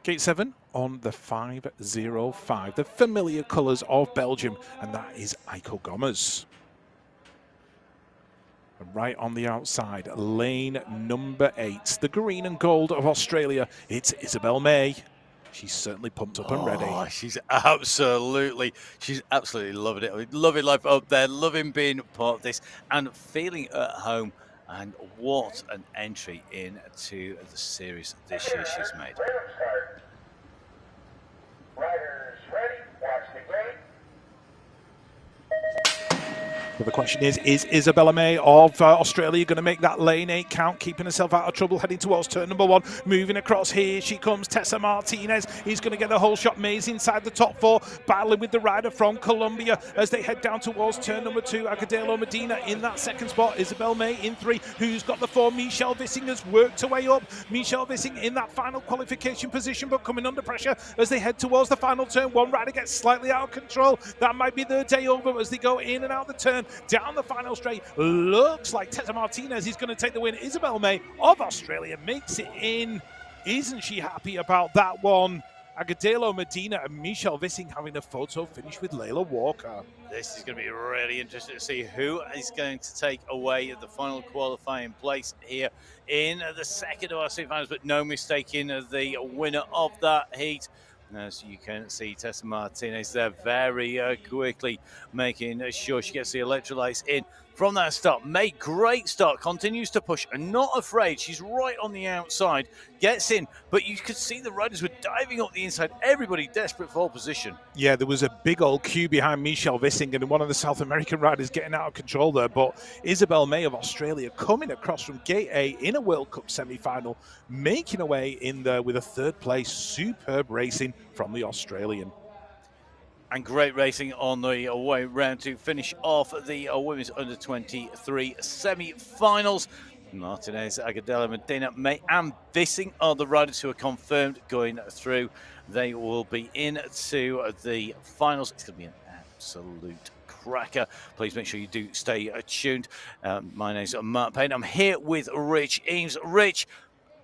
Gate 7 on the 5:05, the familiar colours of Belgium, and that is Aiko Gomez. Right on the outside, lane number 8, the green and gold of Australia, it's Isabel May. She's certainly pumped up and ready. She's absolutely loving it. Loving life up there, loving being part of this and feeling at home. And what an entry into the series this year she's made. Random start. Riders ready. Watch the gate. So the question is Isabella May of Australia going to make that lane 8 count, keeping herself out of trouble, heading towards turn number 1, moving across. Here she comes, Tessa Martinez is going to get a whole shot. May's inside the top 4, battling with the rider from Colombia as they head down towards turn number 2. Agudelo Medina in that second spot, Isabel May in 3. Who's got the 4? Michelle Vissing has worked her way up. Michelle Vissing in that final qualification position, but coming under pressure as they head towards the final turn. One rider gets slightly out of control. That might be their day over as they go in and out the turn. Down the final straight, looks like Tessa Martinez is going to take the win. Isabel May of Australia makes it in. Isn't she happy about that one? Agudelo Medina and Michelle Vissing having a photo finish with Layla Walker. This is going to be really interesting to see who is going to take away the final qualifying place here in the second of our semi-finals, but no mistaking the winner of that heat. As you can see, Tessa Martinez there very quickly making sure she gets the electrolytes in from that start. May, great start, continues to push and not afraid. She's right on the outside, gets in, but you could see the riders were diving up the inside. Everybody desperate for position. Yeah, there was a big old queue behind Michelle Vissing and one of the South American riders getting out of control there. But Isabel May of Australia coming across from Gate A in a World Cup semi-final, making her way in there with a 3rd place. Superb racing from the Australian. And great racing on the way round to finish off the women's under 23 semi-finals. Martinez, Agudelo Medina, May and Vissing are the riders who are confirmed going through. They will be into the finals. It's going to be an absolute cracker. Please make sure you do stay tuned. My name's Mark Payne. I'm here with Rich Eames. Rich,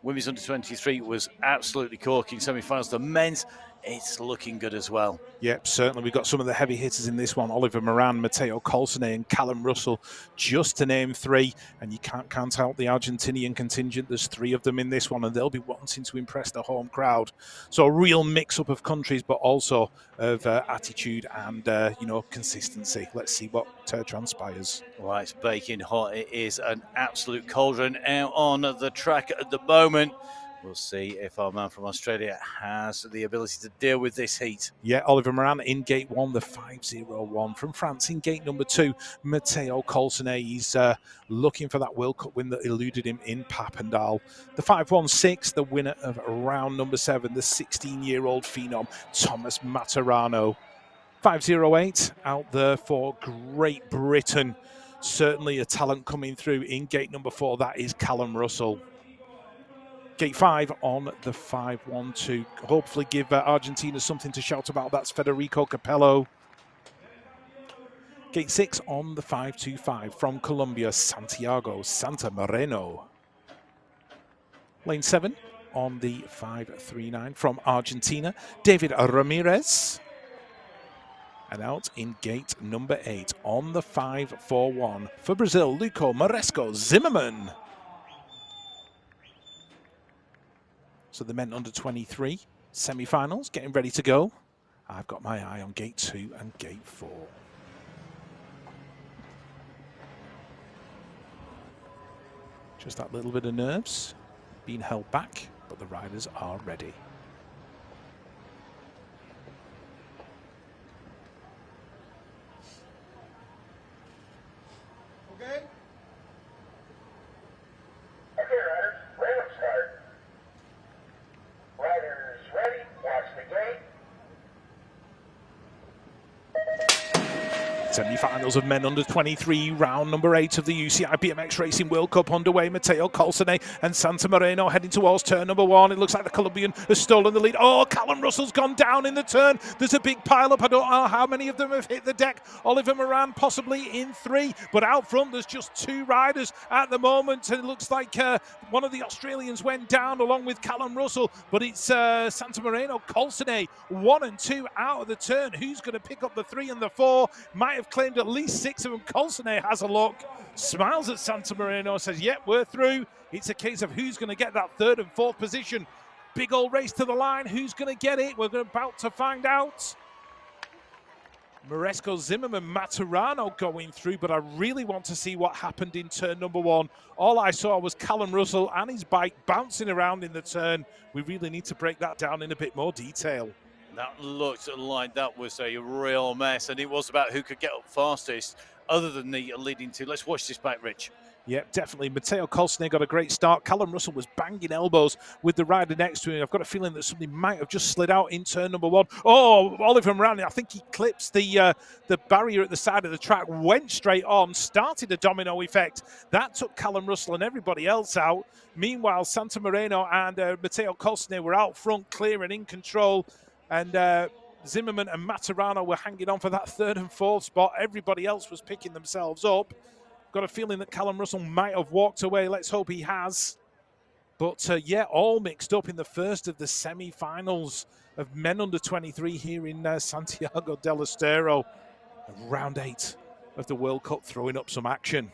women's under 23 was absolutely corking semi-finals. The men's it's looking good as well. Yep, certainly. We've got some of the heavy hitters in this one. Oliver Moran, Matteo Colsone and Callum Russell, just to name three. And you can't count out the Argentinian contingent. There's three of them in this one, and they'll be wanting to impress the home crowd. So a real mix-up of countries, but also of attitude and, consistency. Let's see what transpires. Well, it's baking hot. It is an absolute cauldron out on the track at the moment. We'll see if our man from Australia has the ability to deal with this heat. Yeah, Oliver Moran in gate one, the 5:01. From France in gate number two, Matteo Colsone. He's looking for that World Cup win that eluded him in Papendal. The 5:16, the winner of round number 7, the 16-year-old phenom, Thomas Maturano. 5:08 out there for Great Britain. Certainly a talent coming through in gate number 4. That is Callum Russell. Gate 5 on the 5:12. Hopefully give Argentina something to shout about. That's Federico Capello. Gate 6 on the 5:25 from Colombia, Santiago Santa Moreno. Lane 7 on the 5:39 from Argentina, David Ramirez. And out in gate number 8 on the 5:41 for Brazil, Luco Maresco Zimmerman. So the men under 23 semi-finals getting ready to go. I've got my eye on gate 2 and gate 4. Just that little bit of nerves being held back, but the riders are ready. Okay? Okay, riders, random start. Riders ready, watch the gate. Semi-finals of men under 23, round number 8 of the UCI BMX Racing World Cup underway. Matteo Colsone and Santa Moreno heading towards turn number 1. It looks like the Colombian has stolen the lead. Oh, Callum Russell's gone down in the turn. There's a big pile-up. I don't know how many of them have hit the deck. Oliver Moran possibly in 3, but out front there's just 2 riders at the moment. And it looks like one of the Australians went down along with Callum Russell, but it's Santa Moreno, Colsone, 1 and 2 out of the turn. Who's going to pick up the 3 and the 4? Might have claimed at least 6 of them. Colsone has a look, smiles at Santa Moreno, says, yep, we're through. It's a case of who's going to get that 3rd and 4th position. Big old race to the line. Who's going to get it? We're about to find out. Maresco Zimmerman, Maturano going through, but I really want to see what happened in turn number 1. All I saw was Callum Russell and his bike bouncing around in the turn. We really need to break that down in a bit more detail. That looked like that was a real mess, and it was about who could get up fastest other than the leading 2. Let's watch this back, Rich. Yep, definitely. Matteo Colsone got a great start. Callum Russell was banging elbows with the rider next to him. I've got a feeling that something might have just slid out in turn number 1. Oh, Oliver Moran, I think he clips the barrier at the side of the track, went straight on, started a domino effect. That took Callum Russell and everybody else out. Meanwhile, Santa Moreno and Matteo Colsone were out front, clear and in control. And Zimmerman and Maturano were hanging on for that 3rd and 4th spot. Everybody else was picking themselves up. Got a feeling that Callum Russell might have walked away. Let's hope he has. But yeah, all mixed up in the first of the semi-finals of men under 23 here in Santiago del Estero. Round 8 of the World Cup throwing up some action.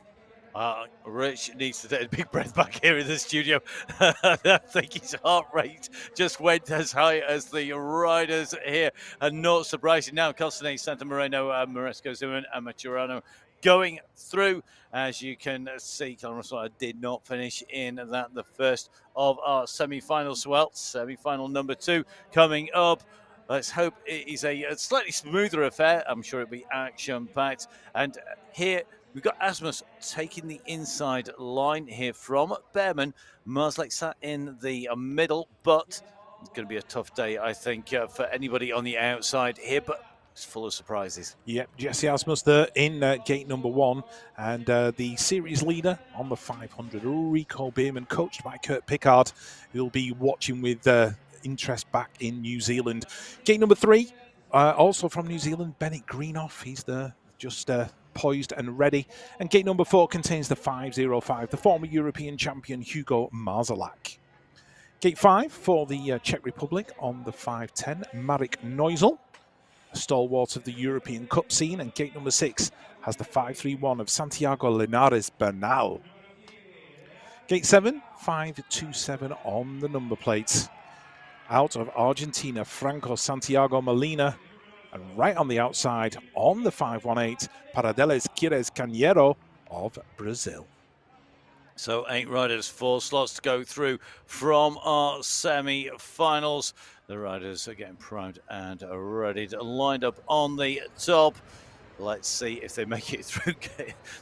Rich needs to take a big breath back here in the studio. I think his heart rate just went as high as the riders here. And not surprising now, Colsone, Santa Moreno, Maresco Zimmerman and Maturano going through. As you can see, Callum Russell did not finish in that, the first of our semi-finals. Well, semi-final number 2 coming up. Let's hope it is a slightly smoother affair. I'm sure it'll be action-packed. And here we've got Asmus taking the inside line here from Behrman. Marslake sat in the middle, but it's going to be a tough day, I think, for anybody on the outside here. But it's full of surprises. Yep, Jesse Asmus there in gate number 1. And the series leader on the 500, Rico Bierman, coached by Kurt Pickard, who'll be watching with interest back in New Zealand. Gate number 3, also from New Zealand, Bennett Greenoff. He's there, just poised and ready. And gate number 4 contains the 5:05, the former European champion Hugo Marzalak. Gate 5 for the Czech Republic on the 5'10", Marek Neusel, stalwart of the European Cup scene, and gate number 6 has the 5'31" of Santiago Linares Bernal. Gate 7, 5'27" on the number plates. Out of Argentina, Franco Santiago Molina, and right on the outside on the 5'18", Paradeles Quires Cañero of Brazil. So 8 riders, 4 slots to go through from our semi-finals. The riders are getting primed and ready to lined up on the top. Let's see if they make it through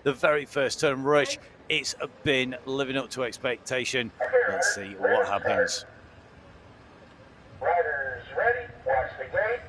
the very first turn. Rich, it's been living up to expectation. Let's see what happens. Riders ready, watch the gate.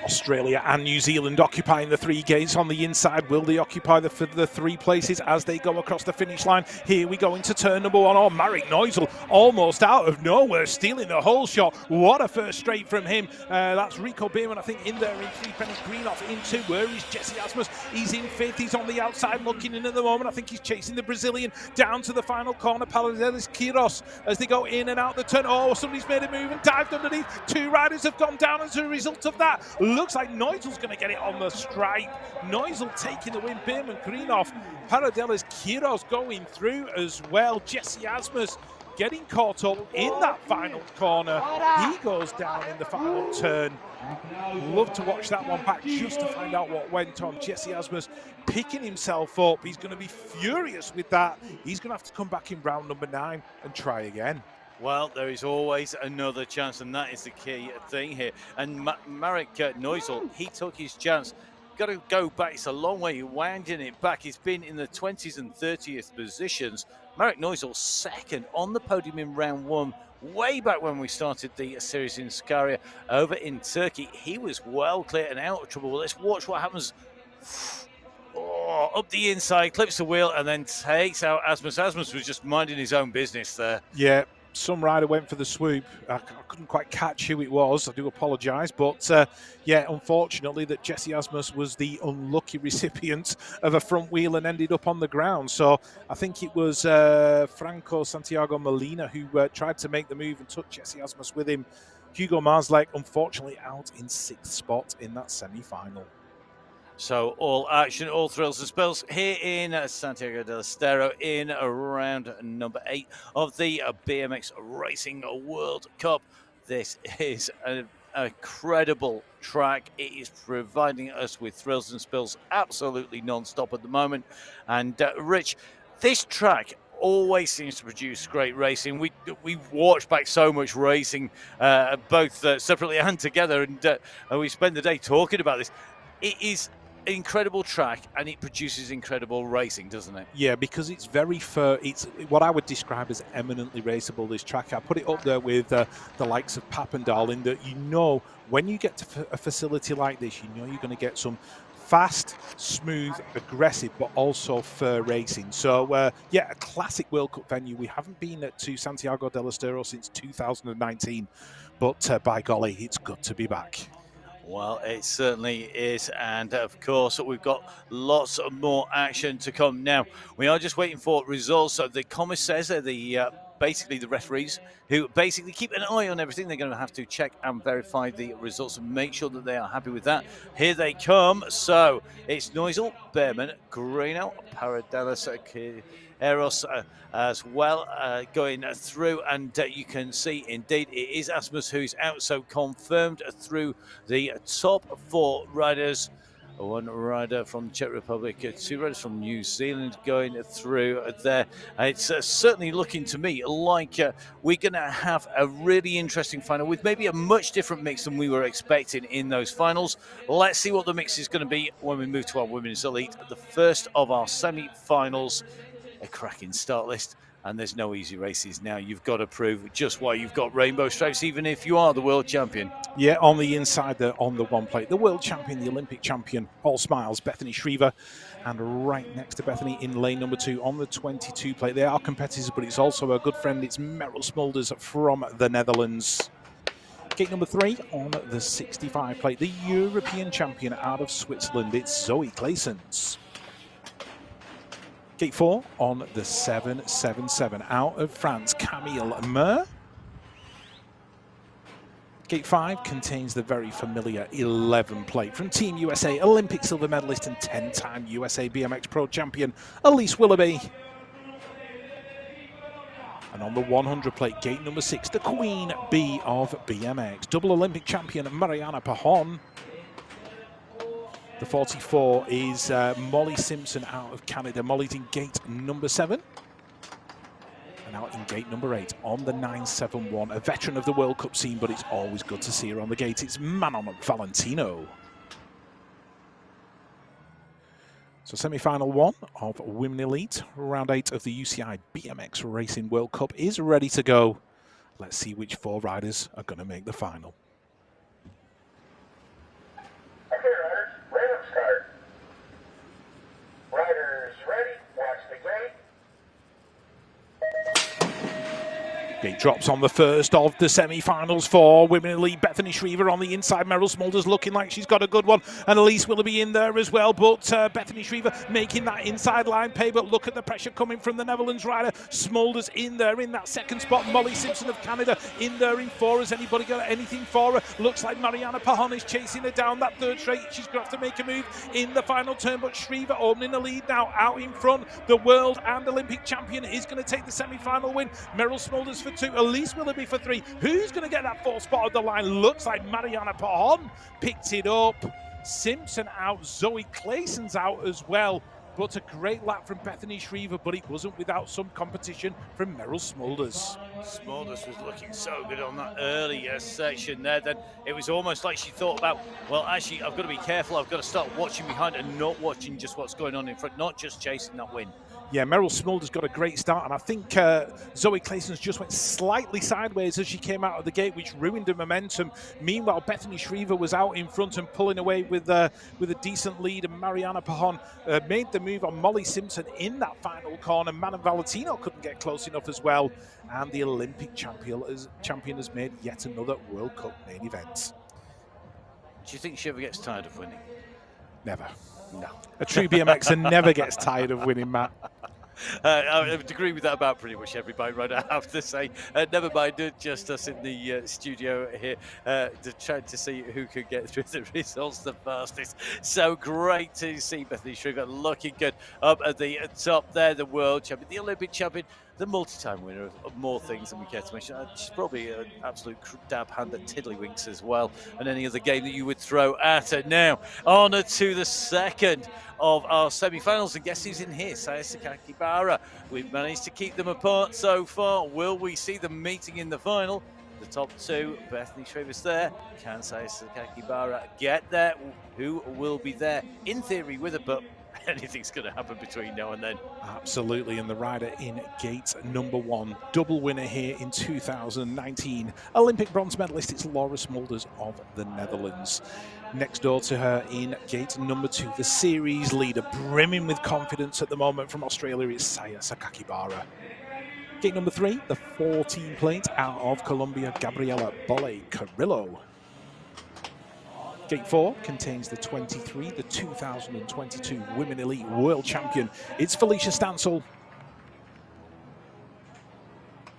Australia and New Zealand occupying the 3 gates on the inside. Will they occupy the 3 places as they go across the finish line? Here we go into turn number 1. Oh, Marek Neusel almost out of nowhere, stealing the whole shot. What a first straight from him. That's Rico Bierman, I think, in there in 3. Penny Greenoff in 2. Where is Jesse Asmus? He's in 5th. He's on the outside looking in at the moment. I think he's chasing the Brazilian down to the final corner. Paradeles Quires as they go in and out the turn. Oh, somebody's made a move and dived underneath. 2 riders have gone down as a result of that. Looks like Neusel's going to get it on the stripe. Neusel taking the win. Bierman, Greenoff, Paradeles Quires going through as well. Jesse Asmus getting caught up in that final corner. He goes down in the final turn. Love to watch that one back just to find out what went on. Jesse Asmus picking himself up. He's going to be furious with that. He's going to have to come back in round number 9 and try again. Well, there is always another chance, and that is the key thing here. And Marek Neusel, he took his chance. Got to go back. It's a long way. Winding it back. He's been in the 20th and 30th positions. Marek Neusel second on the podium in round 1. Way back when we started the series in Sakarya over in Turkey. He was well clear and out of trouble. Let's watch what happens. Oh, up the inside, clips the wheel, and then takes out Asmus. Asmus was just minding his own business there. Yeah. Some rider went for the swoop. I couldn't quite catch who it was. I do apologise. But, yeah, unfortunately, that Jesse Asmus was the unlucky recipient of a front wheel and ended up on the ground. So I think it was Franco Santiago Molina who tried to make the move and took Jesse Asmus with him. Hugo Marzlek, unfortunately, out in 6th spot in that semi-final. So all action, all thrills and spills here in Santiago del Estero in round number 8 of the BMX Racing World Cup. This is an incredible track. It is providing us with thrills and spills absolutely non-stop at the moment. And Rich, this track always seems to produce great racing. We've watched back so much racing, both separately and together, and we spend the day talking about this. It is incredible track, and it produces incredible racing, doesn't it? Yeah, because it's very fair. It's what I would describe as eminently raceable, this track. I put it up there with the likes of Papendal, in that you know when you get to a facility like this, you know you're going to get some fast, smooth, aggressive, but also fair racing. So, yeah, a classic World Cup venue. We haven't been to Santiago del Estero since 2019, but by golly, it's good to be back. Well, it certainly is, and of course we've got lots of more action to come. Now, we are just waiting for results. So the commissaires, basically the referees, who basically keep an eye on everything. They're going to have to check and verify the results and make sure that they are happy with that. Here they come. So it's Neusel, Bierman, Greeno, Paradeles Quires as well going through, and you can see indeed it is Asmus who's out, so confirmed through the top 4 riders. 1 rider from the Czech Republic, 2 riders from New Zealand going through there. It's certainly looking to me like we're going to have a really interesting final with maybe a much different mix than we were expecting in those finals. Let's see what the mix is going to be when we move to our Women's Elite, the first of our semi-finals. A cracking start list, and there's no easy races now. You've got to prove just why you've got rainbow stripes, even if you are the world champion. Yeah, on the inside there, on the 1 plate, the world champion, the Olympic champion, all smiles, Bethany Shriver, and right next to Bethany in lane number 2 on the 22 plate. They are competitors, but it's also a good friend. It's Merrill Smulders from the Netherlands. Gate number 3 on the 65 plate, the European champion out of Switzerland. It's Zoe Claessens. Gate 4 on the 777 out of France, Camille Mer. Gate 5 contains the very familiar 11 plate from Team USA, Olympic silver medalist and 10-time USA BMX Pro champion, Elise Willoughby. And on the 100 plate, gate number 6, the Queen Bee of BMX, double Olympic champion Mariana Pajon. The 44 is Molly Simpson out of Canada. Molly's in gate number 7. And out in gate number 8 on the 971, a veteran of the World Cup scene, but it's always good to see her on the gate. It's Manon Valentino. So semi-final 1 of Women Elite, round 8 of the UCI BMX Racing World Cup is ready to go. Let's see which 4 riders are going to make the final. Okay, riders, random start. Riders ready, watch the gate. Gate drops on the first of the semi-finals for Women Elite. Bethany Shriever on the inside. Meryl Smulders looking like she's got a good one. And Elise Willoughby in there as well. But Bethany Shriever making that inside line pay. But look at the pressure coming from the Netherlands rider. Smulders in there in that second spot. Molly Simpson of Canada in there in 4. Has anybody got anything for her? Looks like Mariana Pajon is chasing her down that third straight. She's going to have to make a move in the final turn. But Shriever opening the lead now out in front. The world and Olympic champion is going to take the semi-final win. Meryl Smulders for 2, Elise Willoughby for 3. Who's going to get that 4th spot of the line? Looks like Mariana Pajon picked it up. Simpson out, Zoe Clayson's out as well. But a great lap from Bethany Shriever, but it wasn't without some competition from Meryl Smulders. Smulders was looking so good on that earlier section there. Then it was almost like she thought about, well, actually, I've got to be careful. I've got to start watching behind and not watching just what's going on in front, not just chasing that win. Yeah, Meryl Smulders got a great start, and I think Zoe Clayson's just went slightly sideways as she came out of the gate, which ruined her momentum. Meanwhile, Bethany Shriever was out in front and pulling away with a decent lead, and Mariana Pajon made the move on Molly Simpson in that final corner. Manon Valentino couldn't get close enough as well, and the Olympic champion has made yet another World Cup main event. Do you think she ever gets tired of winning? Never. No. A true BMXer never gets tired of winning, Matt. I would agree with that about pretty much everybody, right? I have to say. Never mind, just us in the studio here trying to see who could get through the results the fastest. So great to see Bethany Shriever looking good up at the top there, the world champion, the Olympic champion, the multi-time winner of more things than we care to mention. She's probably an absolute dab hand at tiddlywinks as well, and any other game that you would throw at her. Now, on to the second of our semi-finals, and guess who's in here? Saya Sakakibara. We've managed to keep them apart so far. Will we see them meeting in the final? The top 2, Bethany Shriever's there. Can Saya Sakakibara get there? Who will be there? In theory with her, but anything's going to happen between now and then. Absolutely, and the rider in gate number 1, double winner here in 2019, Olympic bronze medalist, it's Laura Smulders of the Netherlands. Next door to her in gate number 2, the series leader, brimming with confidence at the moment from Australia, it's Saya Sakakibara. Gate number 3, the 14 plate out of Colombia, Gabriela Bolle Carrillo. Gate 4 contains the 23, the 2022 Women Elite World Champion. It's Felicia Stansel.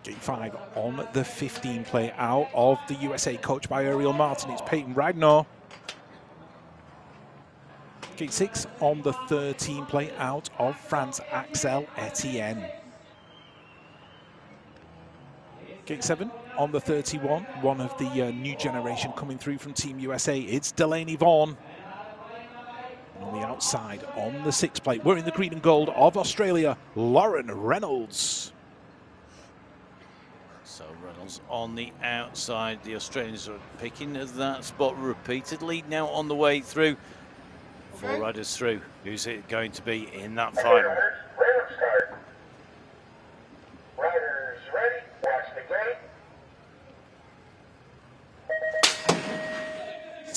Gate 5 on the 15 play out of the USA, coached by Ariel Martin. It's Peyton Ragnar. Gate 6 on the 13 play out of France, Axel Etienne. Gate 7 on the 31, one of the new generation coming through from Team USA. It's Delaney Vaughan. And on the outside, on the 6 plate, wearing the green and gold of Australia, Lauren Reynolds. So Reynolds on the outside. The Australians are picking that spot repeatedly now on the way through. 4 riders through. Who's it going to be in that Okay, final? riders, random start. Riders ready, watch the gate.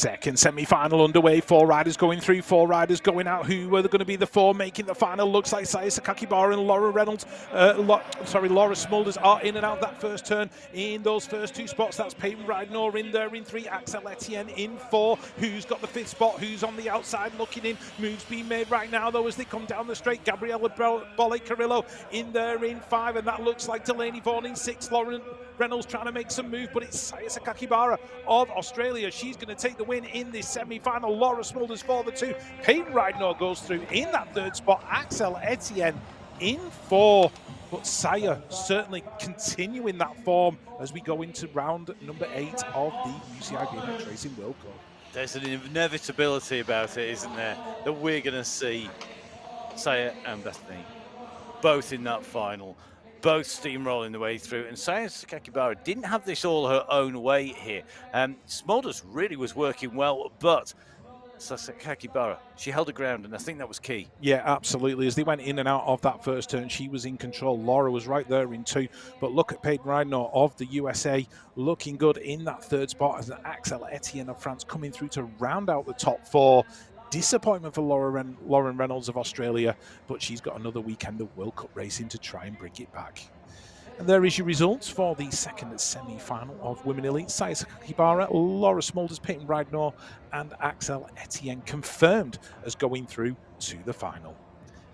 Second semi-final underway. 4 riders going through, 4 riders going out. Who are going to be the 4 making the final? Looks like Saya Sakakibara and Laura Reynolds. Laura Smulders are in and out that first turn in those first 2 spots. That's Peyton Rydnor in there in 3. Axel Etienne in 4. Who's got the 5th spot? Who's on the outside looking in? Moves being made right now though as they come down the straight. Gabriella Bolle Carrillo in there in 5, and that looks like Delaney Vaughan in 6. Lauren Reynolds trying to make some move, but it's Saya Sakakibara of Australia. She's going to take the win in this semi-final. Laura Smulders for the 2. Peyton Rydnor goes through in that 3rd spot. Axel Etienne in 4. But Saya certainly continuing that form as we go into round number 8 of the UCI BMX Racing World Cup. There's an inevitability about it, isn't there? That we're going to see Saya and Bethany both in that final, both steamrolling the way through. And Saya Sakakibara didn't have this all her own way here. Smulders really was working well, but Sakakibara, she held her ground, and I think that was key. Yeah, absolutely. As they went in and out of that first turn, she was in control. Laura was right there in 2. But look at Peyton Rydnor of the USA looking good in that 3rd spot as Axel Etienne of France coming through to round out the top 4. Disappointment for Lauren Reynolds of Australia, but she's got another weekend of World Cup racing to try and bring it back. And there is your results for the second semi-final of Women Elite. Saya Sakakibara, Laura Smulders, Peyton Rydnor and Axel Etienne confirmed as going through to the final.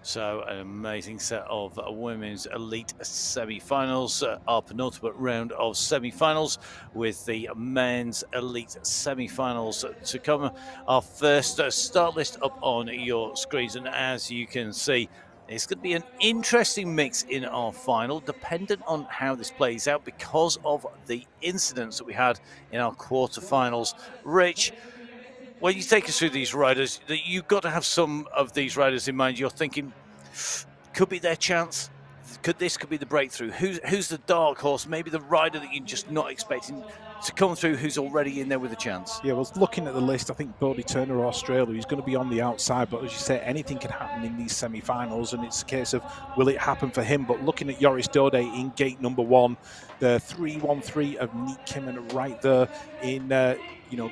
So an amazing set of women's elite semi-finals, our penultimate round of semi-finals with the men's elite semi-finals to come. Our first start list up on your screens, and as you can see, it's going to be an interesting mix in our final, dependent on how this plays out because of the incidents that we had in our quarterfinals. Rich, when you take us through these riders, you've got to have some of these riders in mind. You're thinking, could be their chance. This could be the breakthrough. Who's the dark horse? Maybe the rider that you're just not expecting to come through, who's already in there with a chance. Yeah, well, looking at the list, I think Bodie Turner of Australia, he's going to be on the outside, but as you say, anything can happen in these semi-finals, and it's a case of will it happen for him. But looking at Joris Dode in gate number 1, the 3-1-3 of Neat Kimmen right there in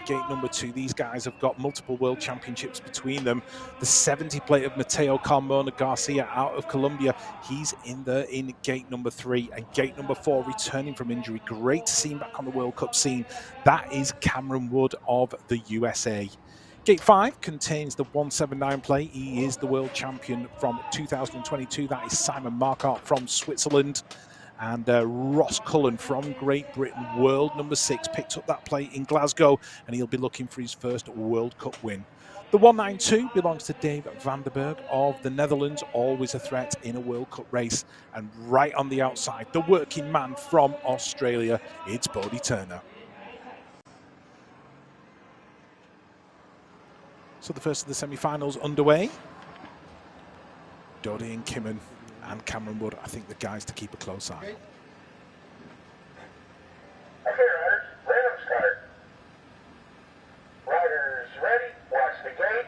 gate number 2. These guys have got multiple world championships between them. The 70 plate of Mateo Carmona Garcia out of Colombia, he's in there in gate number 3, and gate number 4 returning from injury. Great to see him back on the World Cup scene. That is Cameron Wood of the USA. Gate 5 contains the 179 plate. He is the world champion from 2022. That is Simon Marquardt from Switzerland. And Ross Cullen from Great Britain, world number 6, picked up that plate in Glasgow, and he'll be looking for his first World Cup win. The 192 belongs to Dave Vandenberg of the Netherlands, always a threat in a World Cup race. And right on the outside, the working man from Australia, it's Bodie Turner. So the first of the semi-finals underway. Dode and Kimmen and Cameron Wood, I think the guys to keep a close eye. Okay, riders, random start. Riders ready, watch the gate.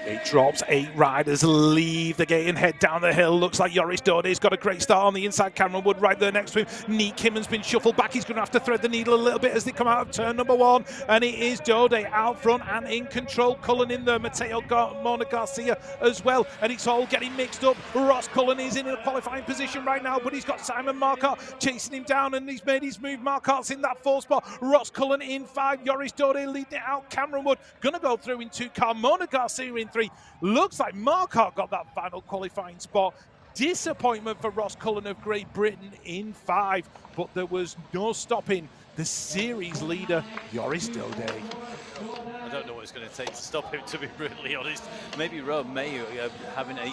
It drops, 8 riders leave the gate and head down the hill. Looks like Joris Dode's got a great start on the inside. Cameron Wood right there next to him. Neat Kimmen's been shuffled back. He's going to have to thread the needle a little bit as they come out of turn number 1. And it is Dode out front and in control. Cullen in there. Mateo Mona Garcia as well. And it's all getting mixed up. Ross Cullen is in a qualifying position right now, but he's got Simon Marquardt chasing him down, and he's made his move. Marquardt's in that 4th spot. Ross Cullen in 5. Joris Dode leading it out. Cameron Wood going to go through in 2. Carmona Garcia in 3. Looks like Marquardt got that final qualifying spot. Disappointment for Ross Cullen of Great Britain in 5, but there was no stopping the series leader, Joris Dode. I don't know what it's going to take to stop him, to be brutally honest. Maybe Rob May having a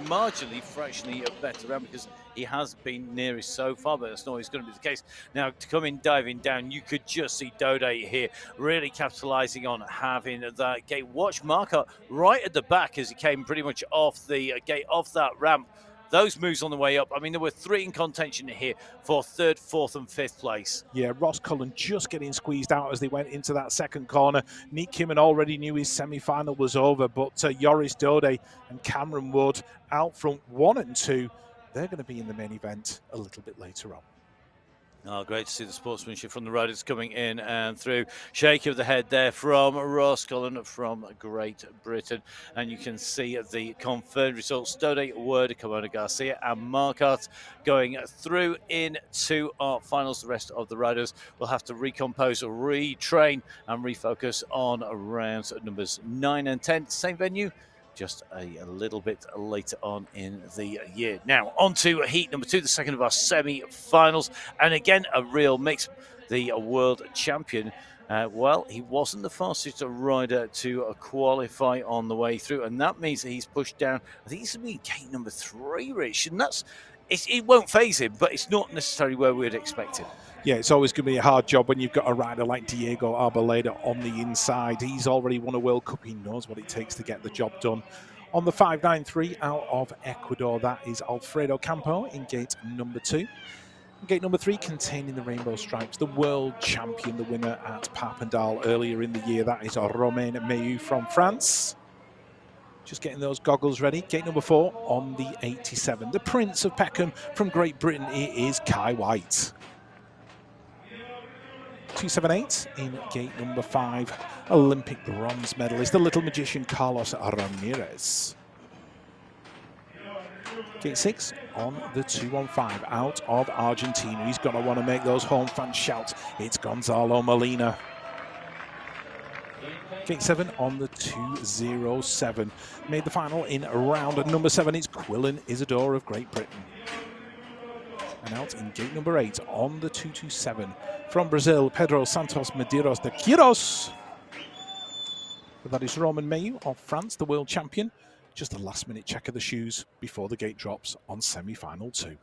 marginally, fractionally better round, because he has been nearest so far, but that's not always going to be the case. Now, to come in diving down, you could just see Dode here really capitalising on having that gate. Watch Marquardt right at the back as he came pretty much off the gate, off that ramp. Those moves on the way up. I mean, there were 3 in contention here for 3rd, 4th and 5th place. Yeah, Ross Cullen just getting squeezed out as they went into that second corner. Neat Kimmen already knew his semi-final was over, but Joris Dode and Cameron Wood out front 1 and 2. They're going to be in the main event a little bit later on. Oh, great to see the sportsmanship from the riders coming in and through. Shake of the head there from Ross Cullen from Great Britain. And you can see the confirmed results. Stode, Word, Kimona Garcia and Marquardt going through into our finals. The rest of the riders will have to recompose, retrain and refocus on rounds numbers 9 and 10. Same venue, just a little bit later on in the year. Now, on to heat number 2, the second of our semi-finals. And again, a real mix. The world champion, well, he wasn't the fastest rider to qualify on the way through. And that means that he's pushed down. I think he's going to be gate number 3, Rich. And it won't phase him, but it's not necessarily where we'd expect him. Yeah, it's always going to be a hard job when you've got a rider like Diego Arboleda on the inside. He's already won a World Cup. He knows what it takes to get the job done. On the 593 out of Ecuador, that is Alfredo Campo in gate number 2. Gate number 3 containing the rainbow stripes, the world champion, the winner at Papendal earlier in the year. That is Romain Meilloux from France. Just getting those goggles ready. Gate number 4 on the 87. The Prince of Peckham from Great Britain, it is Kai White. 278 in gate number 5, Olympic bronze medalist, the little magician Carlos Ramirez. Gate 6 on the 215 out of Argentina. He's going to want to make those home fans shout. It's Gonzalo Molina. Gate 7 on the 207. Made the final in round number 7. It's Quillan Isidore of Great Britain. And out in gate number 8 on the 227 from Brazil, Pedro Santos Medeiros de Quiros. But that is Romain Meilloux of France, the world champion. Just a last-minute check of the shoes before the gate drops on semi-final 2.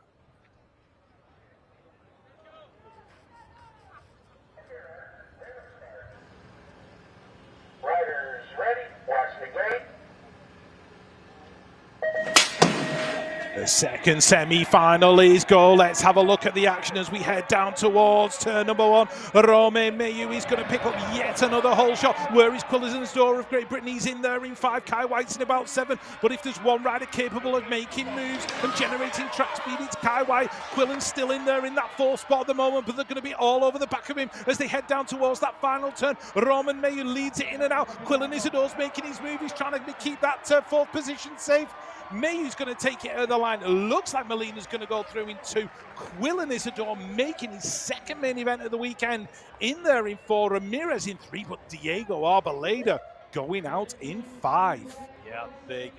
Riders ready, watch the gate. The second semi-final is go. Let's have a look at the action as we head down towards turn number 1. Romain Meilloux is going to pick up yet another hole shot. Where is Quillan Isidore of Great Britain? He's in there in 5. Kai White's in about 7. But if there's one rider capable of making moves and generating track speed, it's Kai White. Quillan's still in there in that 4th spot at the moment, but they're going to be all over the back of him as they head down towards that final turn. Romain Meilloux leads it in and out. Quillan Isidore's making his move. He's trying to keep that 4th position safe. Meilloux's going to take it at the line. Looks like Molina's going to go through in 2. Quillan Isidore making his second main event of the weekend in there in 4. Ramirez in 3, but Diego Arboleda going out in 5. Yeah, big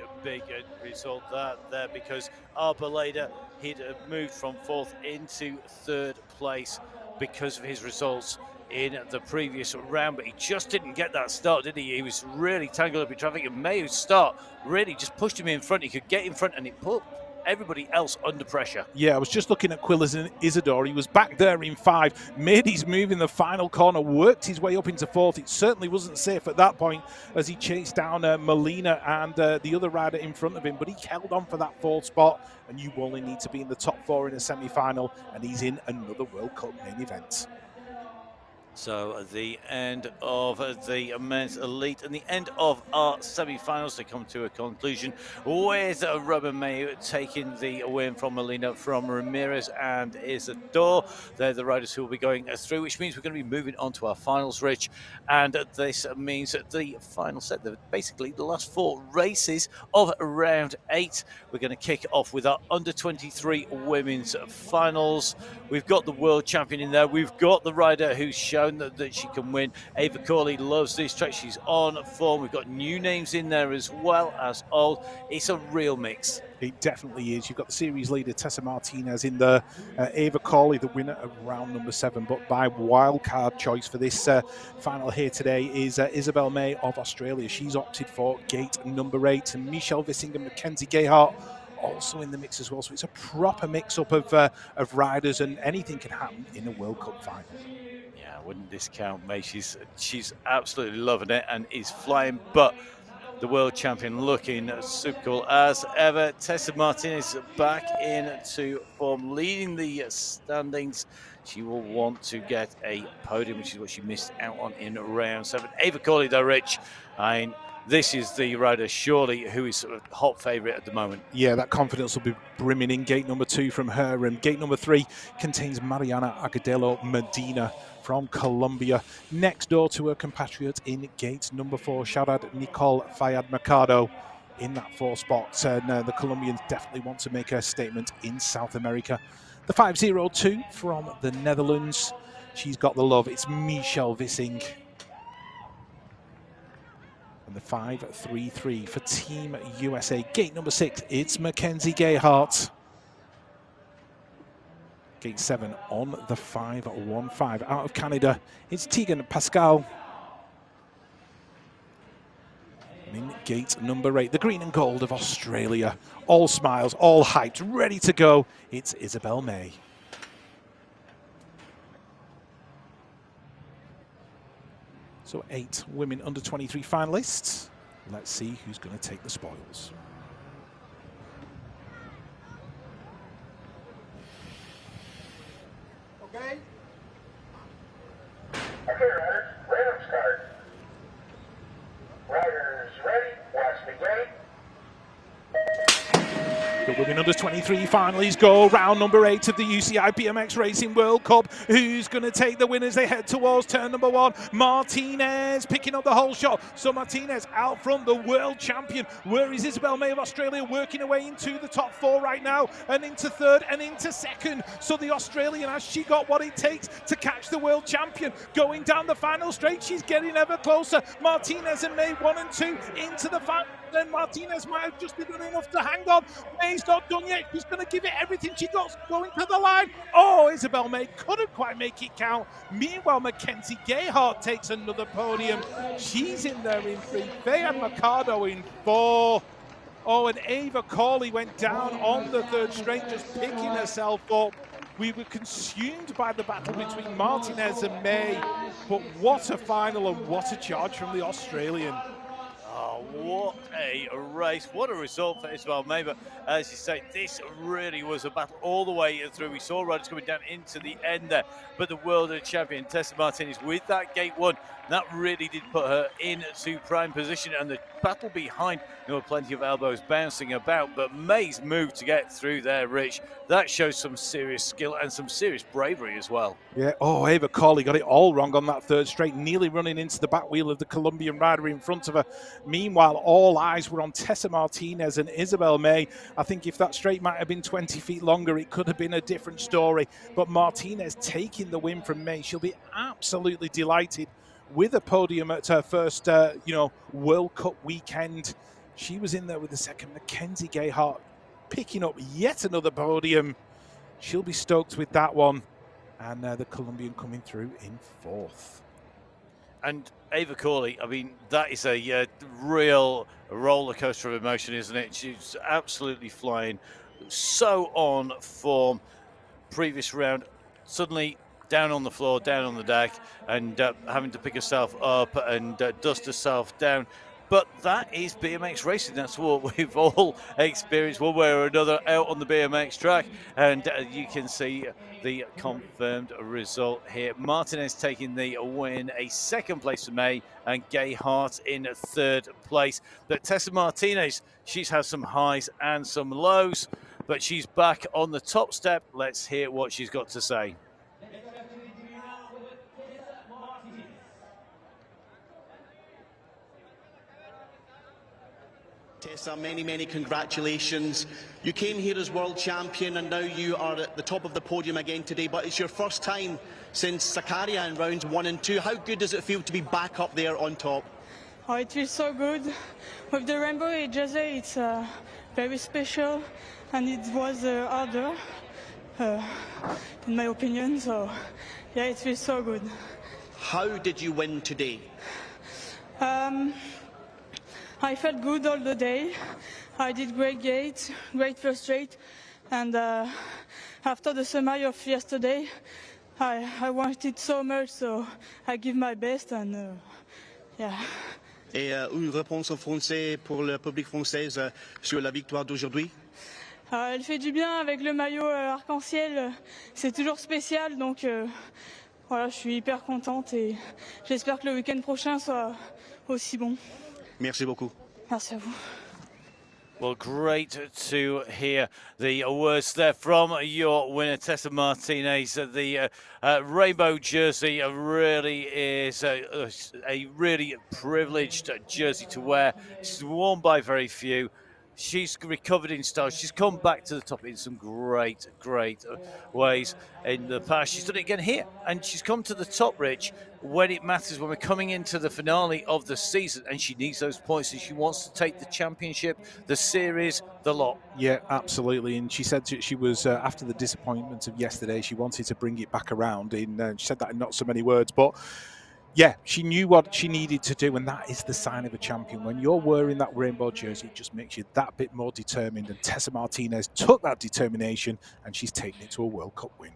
result there because Arboleda, he'd moved from 4th into 3rd place because of his results in the previous round, but he just didn't get that start, did he? He was really tangled up in traffic, and Meilloux's start really just pushed him in front. He could get in front, and it put everybody else under pressure. Yeah, I was just looking at Quillan Isidore. He was back there in 5, made his move in the final corner, worked his way up into 4th. It certainly wasn't safe at that point as he chased down Molina and the other rider in front of him, but he held on for that 4th spot, and you only need to be in the top 4 in a semi-final, and he's in another World Cup main event. So the end of the men's elite and the end of our semi-finals to come to a conclusion with Romain Meilloux taking the win from Molina, from Ramirez and Isidore. They're the riders who will be going through, which means we're going to be moving on to our finals, Rich. And this means that the final set, basically the last 4 races of round 8, we're going to kick off with our under-23 women's finals. We've got the world champion in there. We've got the rider who's shown that she can win. Ava Corley loves this track. She's on form. We've got new names in there as well as old. It's a real mix. It definitely is. You've got the series leader Tessa Martinez in there. Ava Corley, the winner of round number 7, but by wildcard choice for this final here today is Isabel May of Australia. She's opted for gate number 8. And Michelle Vissing and Mackenzie Gayhart also in the mix as well. So it's a proper mix-up of riders, and anything can happen in a World Cup final. Yeah, I wouldn't discount May. She's absolutely loving it and is flying, but the world champion looking super cool as ever. Tessa Martinez back into form, leading the standings. She will want to get a podium, which is what she missed out on in round 7. Ava Corley, though, Rich, this is the rider surely who is sort of hot favourite at the moment. Yeah, that confidence will be brimming in gate number 2 from her. And gate number 3 contains Mariana Agudelo Medina from Colombia. Next door to her compatriot in gate number 4, shout out Nicole Fayad Mercado in that 4 spot. And the Colombians definitely want to make a statement in South America. The 502 from the Netherlands, she's got the love. It's Michelle Vissing. And the 533 for Team USA. Gate number 6, it's Mackenzie Gayhart. Gate 7 on the 515. Out of Canada, it's Tegan Pascal. And in gate number 8, the green and gold of Australia. All smiles, all hyped, ready to go. It's Isabel May. So 8 women under 23 finalists. Let's see who's going to take the spoils. Okay, riders, random start. Riders ready, watch the gate. The women under 23 finalists go round number 8 of the UCI BMX Racing World Cup. Who's going to take the win as they head towards turn number 1? Martinez picking up the whole shot. So Martinez out front, the world champion. Where is Isabel May of Australia working her way into the top 4 right now and into 3rd and into 2nd. So the Australian, has she got what it takes to catch the world champion? Going down the final straight, she's getting ever closer. Martinez and May 1 and 2 into the final. Then Martinez might have just done enough to hang on. May's not done yet. She's going to give it everything she got going to the line. Oh, Isabel May couldn't quite make it count. Meanwhile, Mackenzie Gayhart takes another podium. She's in there in 3. Fayad Mercado in 4. Oh, and Ava Corley went down on the 3rd straight, just picking herself up. We were consumed by the battle between Martinez and May. But what a final and what a charge from the Australian. Oh, what a race. What a result for Isabel May. But as you say, this really was a battle all the way through. We saw riders coming down into the end there. But the world champion, Tessa Martinez, with that gate 1, that really did put her into prime position. And the battle behind, there were plenty of elbows bouncing about. But May's move to get through there, Rich, that shows some serious skill and some serious bravery as well. Yeah, oh, Ava Corley got it all wrong on that 3rd straight, nearly running into the back wheel of the Colombian rider in front of her. Meanwhile, all eyes were on Tessa Martinez and Isabel May. I think if that straight might have been 20 feet longer, it could have been a different story. But Martinez taking the win from May. She'll be absolutely delighted with a podium at her first, World Cup weekend. She was in there with the 2nd. Mackenzie Gayhart picking up yet another podium. She'll be stoked with that one. And the Colombian coming through in 4th. And Ava Corley, I mean, that is a real roller coaster of emotion, isn't it? She's absolutely flying, so on form. Previous round, suddenly down on the floor, down on the deck, and having to pick herself up and dust herself down. But that is BMX racing. That's what we've all experienced one way or another out on the BMX track. And you can see the confirmed result here. Martinez taking the win, a 2nd place for May, and Gayhart in 3rd place. But Tessa Martinez, she's had some highs and some lows, but she's back on the top step. Let's hear what she's got to say. Tessa, many congratulations. You came here as world champion and now you are at the top of the podium again today, but it's your first time since Sakarya in rounds 1 and 2. How good does it feel to be back up there on top? Oh, it feels so good. With the rainbow jersey, it's very special and it was harder, in my opinion, so yeah, it feels so good. How did you win today? I felt good all the day. I did great gate, great first straight, and after the semi of yesterday, I wanted so much, so I give my best, and yeah. Et une réponse en français pour le public français sur la victoire d'aujourd'hui? Elle fait du bien avec le maillot arc-en-ciel, c'est toujours spécial, donc voilà, je suis hyper contente et j'espère que le week-end prochain soit aussi bon. Merci beaucoup. Merci à vous. Well, great to hear the words there from your winner, Tessa Martinez. The rainbow jersey really is a really privileged jersey to wear. It's worn by very few. She's recovered in style. She's come back to the top in some great ways in the past. She's done it again here, and she's come to the top, Rich, when it matters, when we're coming into the finale of the season, and she needs those points, and she wants to take the championship, the series, the lot. Yeah, absolutely. And she said she was, after the disappointment of yesterday, she wanted to bring it back around. She said that in not so many words, but yeah, she knew what she needed to do, and that is the sign of a champion. When you're wearing that rainbow jersey, it just makes you that bit more determined. And Tessa Martinez took that determination, and she's taken it to a World Cup win.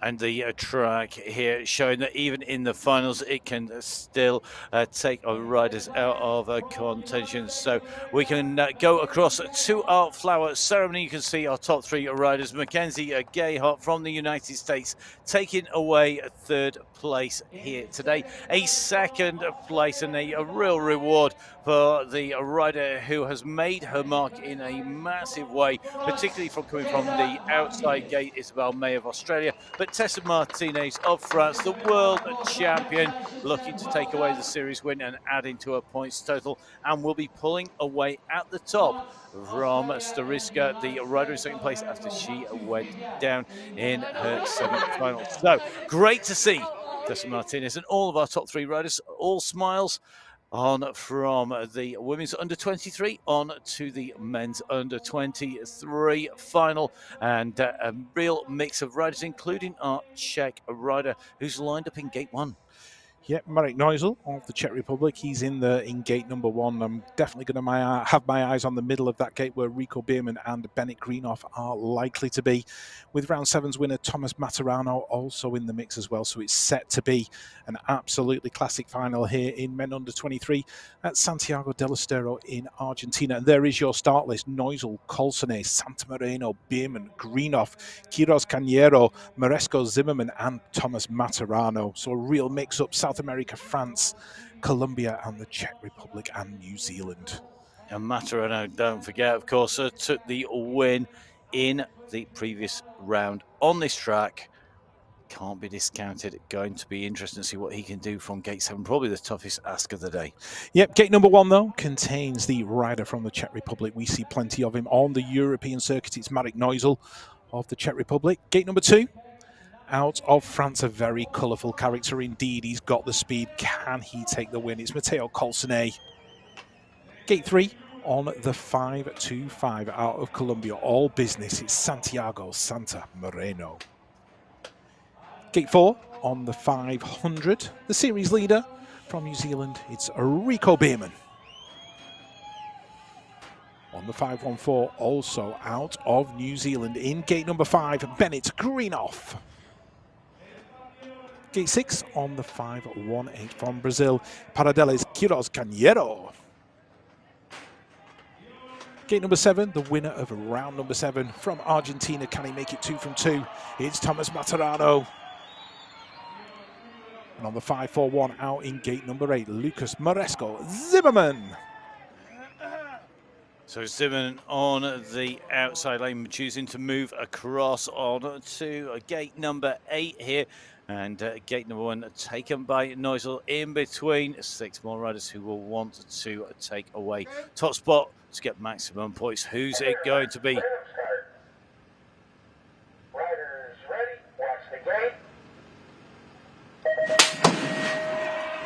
And the track here showing that even in the finals, it can still take our riders out of contention. So we can go across to our flower ceremony. You can see our top three riders. Mackenzie Gayhart from the United States taking away third place here today. A second place and a real reward for the rider who has made her mark in a massive way, particularly from coming from the outside gate, Isabel May of Australia. But Tessa Martinez of France, the world champion, looking to take away the series win and add into her points total, and will be pulling away at the top from Stariska, the rider in second place, after she went down in her semi-final. So great to see Tessa Martinez and all of our top three riders, all smiles, on from the women's under 23 on to the men's under 23 final, and a real mix of riders, including our Czech rider who's lined up in gate one. Yeah, Marek Neusel of the Czech Republic. He's in gate number one. I'm definitely going to have my eyes on the middle of that gate where Rico Bierman and Bennett Greenoff are likely to be, with round seven's winner Thomas Materano also in the mix as well. So it's set to be an absolutely classic final here in men under 23 at Santiago del Estero in Argentina. And there is your start list: Neusel, Colsone, Santamoreno, Bierman, Greenoff, Quiroz Cañero, Maresco, Zimmerman and Thomas Materano. So a real mix-up: South America, France, Colombia and the Czech Republic and New Zealand. And Materano, don't forget, of course, took the win in the previous round on this track. Can't be discounted. Going to be interesting to see what he can do from gate 7. Probably the toughest ask of the day. Yep, gate number 1, though, contains the rider from the Czech Republic. We see plenty of him on the European circuit. It's Marek Neusel of the Czech Republic. Gate number 2, out of France, a very colourful character indeed. He's got the speed. Can he take the win? It's Matteo Colsone. Gate 3, on the 525 out of Colombia. All business. It's Santiago Santa Moreno. Gate 4, on the 500, the series leader from New Zealand, it's Rico Bierman. On the 514, also out of New Zealand, in gate number 5, Bennett Greenoff. Gate 6, on the 518 from Brazil, Paradeles Quiroz Cañero. Gate number 7, the winner of round number 7 from Argentina. Can he make it 2 from 2? It's Thomas Materano. And on the 541, out in gate number 8, Lucas Maresco Zimmerman. So Zimmerman on the outside lane, choosing to move across on to gate number 8 here. And gate number 1 taken by Neusel, in between 6 more riders who will want to take away top spot to get maximum points. Who's it going to be? Riders ready, watch the gate.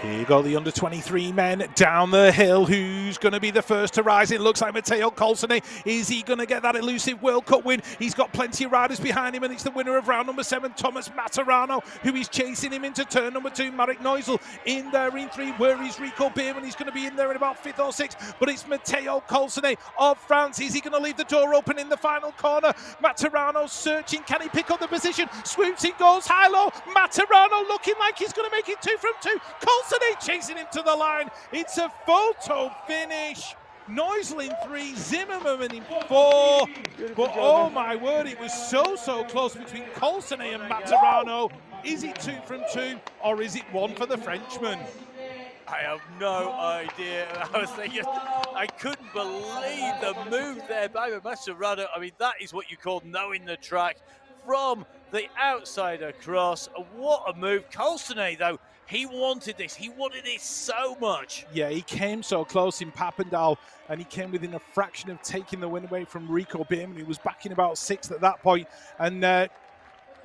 Here you go, the under-23 men down the hill. Who's going to be the first to rise? It looks like Matteo Colsone. Is he going to get that elusive World Cup win? He's got plenty of riders behind him, and it's the winner of round number 7, Thomas Materano, who is chasing him into turn number 2. Marek Neusel in there in 3. Where is Rico Bierman? He's going to be in there in about 5th or 6th, but it's Matteo Colsone of France. Is he going to leave the door open in the final corner? Materano searching. Can he pick up the position? Swoops in, goes high-low. Materano looking like he's going to make it 2 from 2. Colsone chasing him to the line. It's a photo finish. Neusel in 3, Zimmerman in 4. But oh my word, it was so close between Colsone and Materano. Is it 2 from 2 or is it 1 for the Frenchman? I have no idea. I was thinking, I couldn't believe the move there by Mascherano. I mean, that is what you call knowing the track from the outside across. What a move. Colstonay, though, he wanted this. He wanted it so much. Yeah, he came so close in Papendal, and he came within a fraction of taking the win away from Rico Bierman, who was back in about sixth at that point. And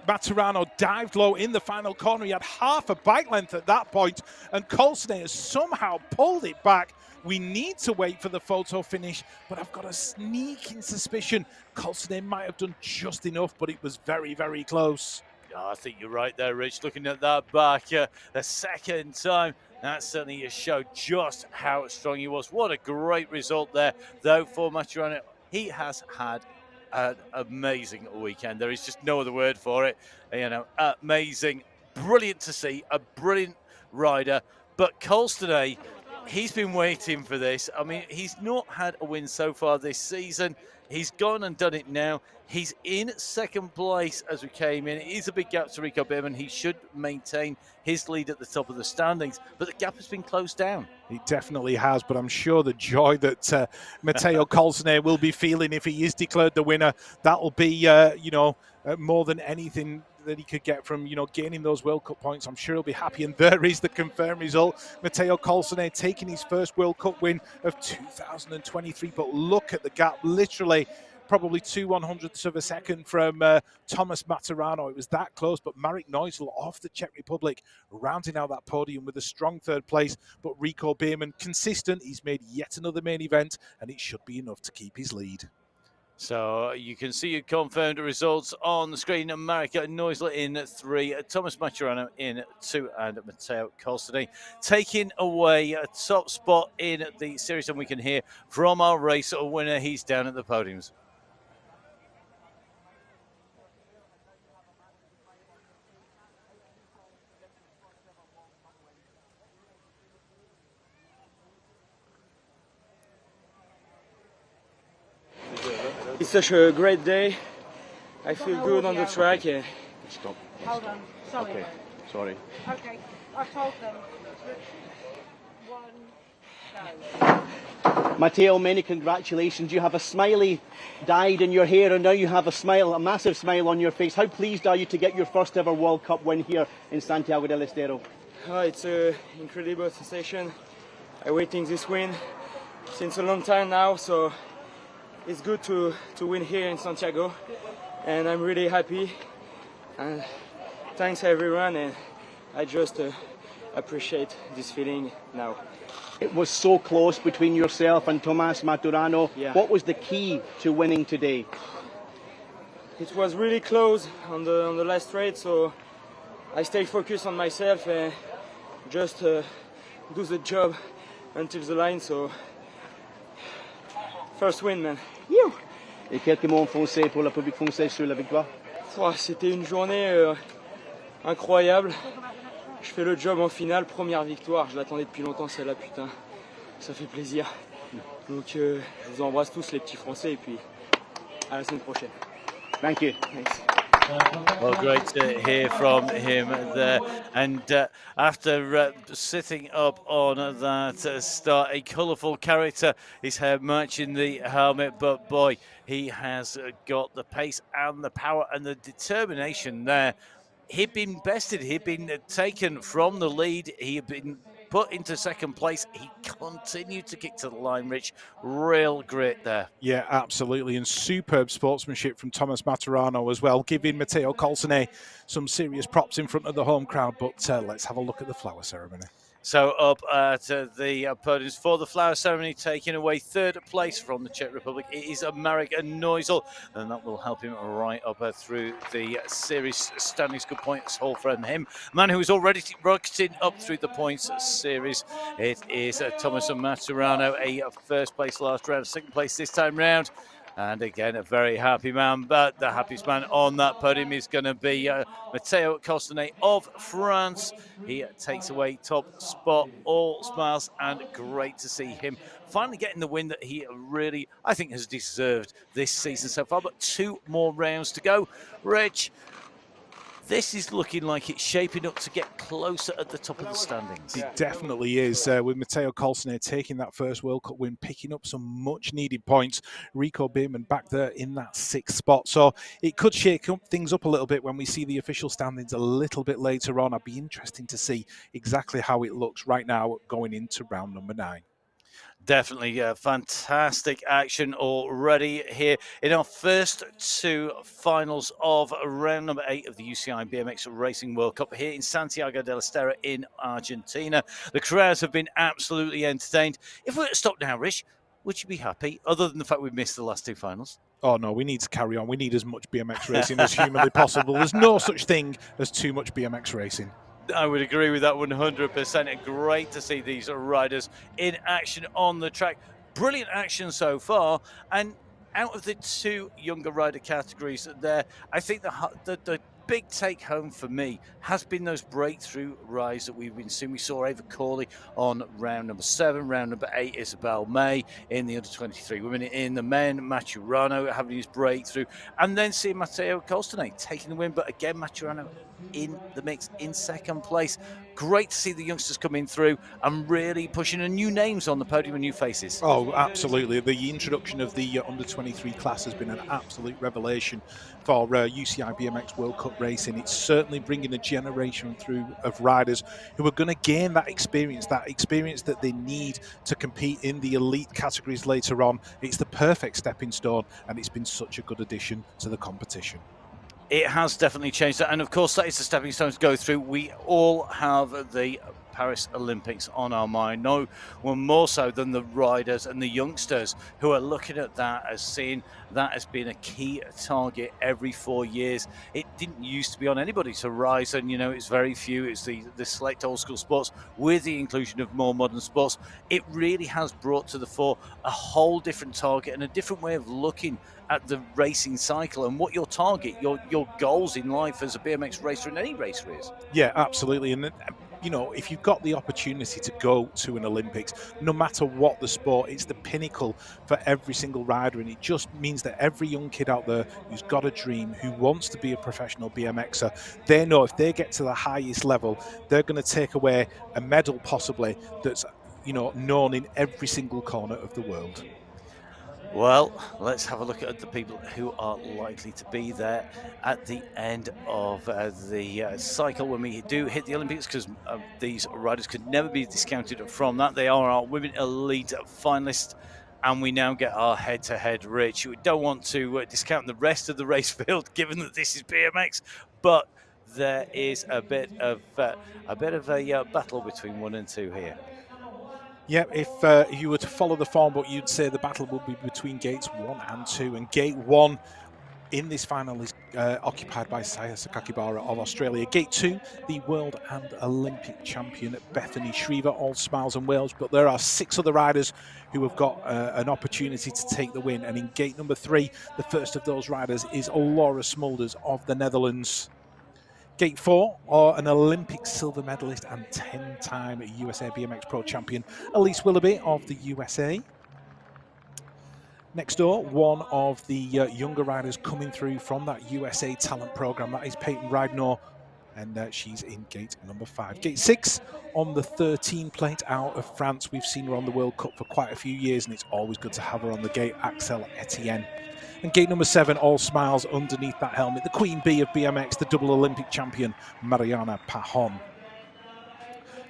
Maturano dived low in the final corner. He had half a bike length at that point, and Colstonay has somehow pulled it back. We need to wait for the photo finish, but I've got a sneaking suspicion Colstonay might have done just enough, but it was very, very close. I think you're right there, Rich. Looking at that back the second time, that certainly showed just how strong he was. What a great result there, though, for Maturano. He has had an amazing weekend. There is just no other word for it. You know, amazing, brilliant to see, a brilliant rider. But Colstonay, he's been waiting for this. I mean, he's not had a win so far this season. He's gone and done it now. He's in second place as we came in. It is a big gap to Rico Bierman. He should maintain his lead at the top of the standings, but the gap has been closed down. He definitely has, but I'm sure the joy that Matteo Colstonay will be feeling if he is declared the winner, that'll be, more than anything that he could get from, gaining those World Cup points. I'm sure he'll be happy. And there is the confirmed result. Matteo Colstonay taking his first World Cup win of 2023. But look at the gap, literally probably 2/100ths of a second from Thomas Maturano. It was that close, but Marek Neusel off the Czech Republic, rounding out that podium with a strong third place. But Rico Bierman, consistent. He's made yet another main event, and it should be enough to keep his lead. So you can see your confirmed results on the screen. Marek Neusel in 3, Thomas Maturano in 2, and Matteo Colstonay taking away a top spot in the series. And we can hear from our race winner. He's down at the podiums. It's such a great day. I feel good on the track. Stop. Hold on. Sorry. Okay. Sorry. Okay. I told them. Matteo, many congratulations. You have a smiley dyed in your hair, and now you have a smile, a massive smile on your face. How pleased are you to get your first ever World Cup win here in Santiago del Estero? Oh, it's an incredible sensation. I'm waiting this win since a long time now, so it's good to win here in Santiago, and I'm really happy. And thanks everyone, and I just appreciate this feeling now. It was so close between yourself and Tomas Maturano. Yeah. What was the key to winning today? It was really close on the last straight, so I stayed focused on myself and just do the job until the line. So first win, man. Et quelques mots en français pour le public français sur la victoire. Oh, c'était une journée incroyable. Je fais le job en finale, première victoire. Je l'attendais depuis longtemps, celle-là, putain. Ça fait plaisir. Donc je vous embrasse tous les petits Français et puis à la semaine prochaine. Thank you. Thanks. Well, great to hear from him there. And after sitting up on that start, a colourful character, his hair matching the helmet, but boy, he has got the pace and the power and the determination there. He'd been bested, he'd been taken from the lead, he had been put into second place. He continued to kick to the line, Rich. Real grit there. Yeah, absolutely. And superb sportsmanship from Thomas Maturano as well, giving Matteo Colstonay some serious props in front of the home crowd. But let's have a look at the flower ceremony. So up at the podiums for the flower ceremony, taking away third place from the Czech Republic, it is Marek Neusel, and that will help him right up through the series standings. Good points haul from him. Man who is already rocketing up through the points series, it is Thomas Maturano, a first place last round, second place this time round. And again, a very happy man, but the happiest man on that podium is going to be Matteo Colstonay of France. He takes away top spot, all smiles, and great to see him finally getting the win that he really, I think, has deserved this season so far. But 2 more rounds to go. Rich, this is looking like it's shaping up to get closer at the top of the standings. It definitely is, with Matteo Colsner taking that first World Cup win, picking up some much-needed points. Rico Bierman back there in that 6th spot. So it could shake things up a little bit when we see the official standings a little bit later on. I'd be interesting to see exactly how it looks right now going into round number 9. Definitely fantastic action already here in our first 2 finals of round number 8 of the UCI BMX Racing World Cup here in Santiago del Estero in Argentina. The crowds have been absolutely entertained. If we were to stop now, Rich, would you be happy, other than the fact we've missed the last 2 finals? Oh, no, we need to carry on. We need as much BMX racing as humanly possible. There's no such thing as too much BMX racing. I would agree with that 100%. Great to see these riders in action on the track. Brilliant action so far. And out of the 2 younger rider categories there, I think the big take home for me has been those breakthrough rides that we've been seeing. We saw Ava Corley on round number 7, round number 8, Isabel May in the under 23 women. In the men, Maturano having his breakthrough, and then seeing Matteo Colsner taking the win. But again, Maturano in the mix in 2nd place. Great to see the youngsters coming through and really pushing new names on the podium and new faces. Oh, absolutely. The introduction of the under-23 class has been an absolute revelation for UCI BMX World Cup racing. It's certainly bringing a generation through of riders who are going to gain that experience that they need to compete in the elite categories later on. It's the perfect stepping stone, and it's been such a good addition to the competition. It has definitely changed that, and of course that is the stepping stone to go through. We all have the Paris Olympics on our mind. No one more so than the riders and the youngsters who are looking at that as seeing that as being a key target every 4 years. It didn't used to be on anybody's horizon. You know, it's very few. It's the select old school sports. With the inclusion of more modern sports, it really has brought to the fore a whole different target and a different way of looking at the racing cycle and what your target, your goals in life as a BMX racer and any racer is. Yeah, absolutely. And you know, if you've got the opportunity to go to an Olympics, no matter what the sport, it's the pinnacle for every single rider. And it just means that every young kid out there who's got a dream, who wants to be a professional BMXer, they know if they get to the highest level, they're going to take away a medal possibly that's, you know, known in every single corner of the world. Well, let's have a look at the people who are likely to be there at the end of the cycle when we do hit the Olympics, because these riders could never be discounted from that. They are our women elite finalists, and we now get our head-to-head, Rich. We don't want to discount the rest of the race field, given that this is BMX, but there is a bit of a battle between 1 and 2 here. Yeah, if you were to follow the form book, you'd say the battle would be between gates 1 and 2. And gate 1 in this final is occupied by Saya Sakakibara of Australia. Gate 2, the world and Olympic champion Bethany Shriver, all smiles and whales. But there are 6 other riders who have got an opportunity to take the win. And in gate number 3, the first of those riders is Laura Smulders of the Netherlands. Gate 4 are an Olympic silver medalist and 10-time USA BMX Pro champion, Elise Willoughby of the USA. Next door, one of the younger riders coming through from that USA talent program, that is Peyton Ridenor, and she's in gate number 5. Gate 6 on the 13 plate out of France. We've seen her on the World Cup for quite a few years, and it's always good to have her on the gate, Axel Etienne. And gate number 7, all smiles underneath that helmet, the Queen Bee of BMX, the double Olympic champion, Mariana Pajon.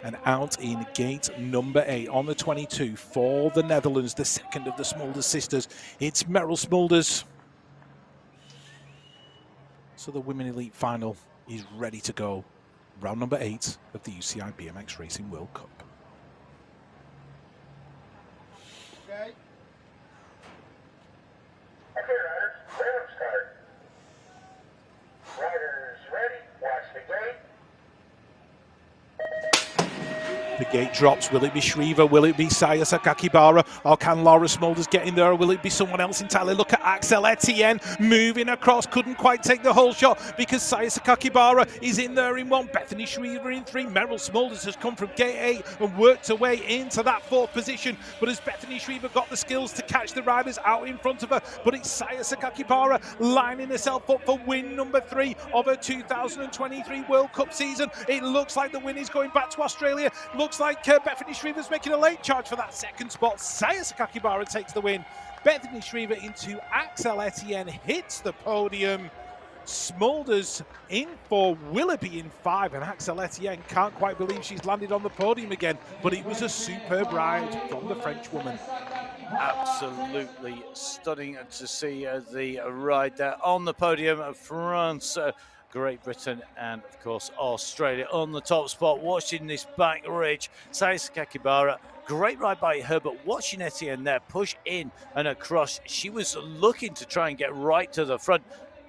And out in gate number 8 on the 22 for the Netherlands, the second of the Smulders sisters, it's Meryl Smulders. So the Women Elite Final is ready to go. Round number 8 of the UCI BMX Racing World Cup. Okay. Okay, riders, random start. Riders ready, watch the gate. The gate drops. Will it be Shriver? Will it be Saya Sakakibara? Or can Laura Smulders get in there? Or will it be someone else entirely? Look at Axel Etienne moving across. Couldn't quite take the whole shot because Saya Sakakibara is in there in 1. Bethany Shriver in 3. Meryl Smulders has come from gate 8 and worked her way into that 4th position. But has Bethany Shriver got the skills to catch the riders out in front of her? But it's Saya Sakakibara lining herself up for win number 3 of her 2023 World Cup season. It looks like the win is going back to Australia. Looks like Bethany Shriver's making a late charge for that 2nd spot. Saya Sakakibara takes the win. Bethany Shriver into Axel Etienne hits the podium. Smulders in for Willoughby in 5, and Axel Etienne can't quite believe she's landed on the podium again, but it was a superb ride from the French woman. Absolutely stunning to see the ride there on the podium of France, Great Britain, and of course Australia on the top spot. Watching this back ridge, Saya Sakakibara, great ride by her, but watching Etienne there push in and across, she was looking to try and get right to the front.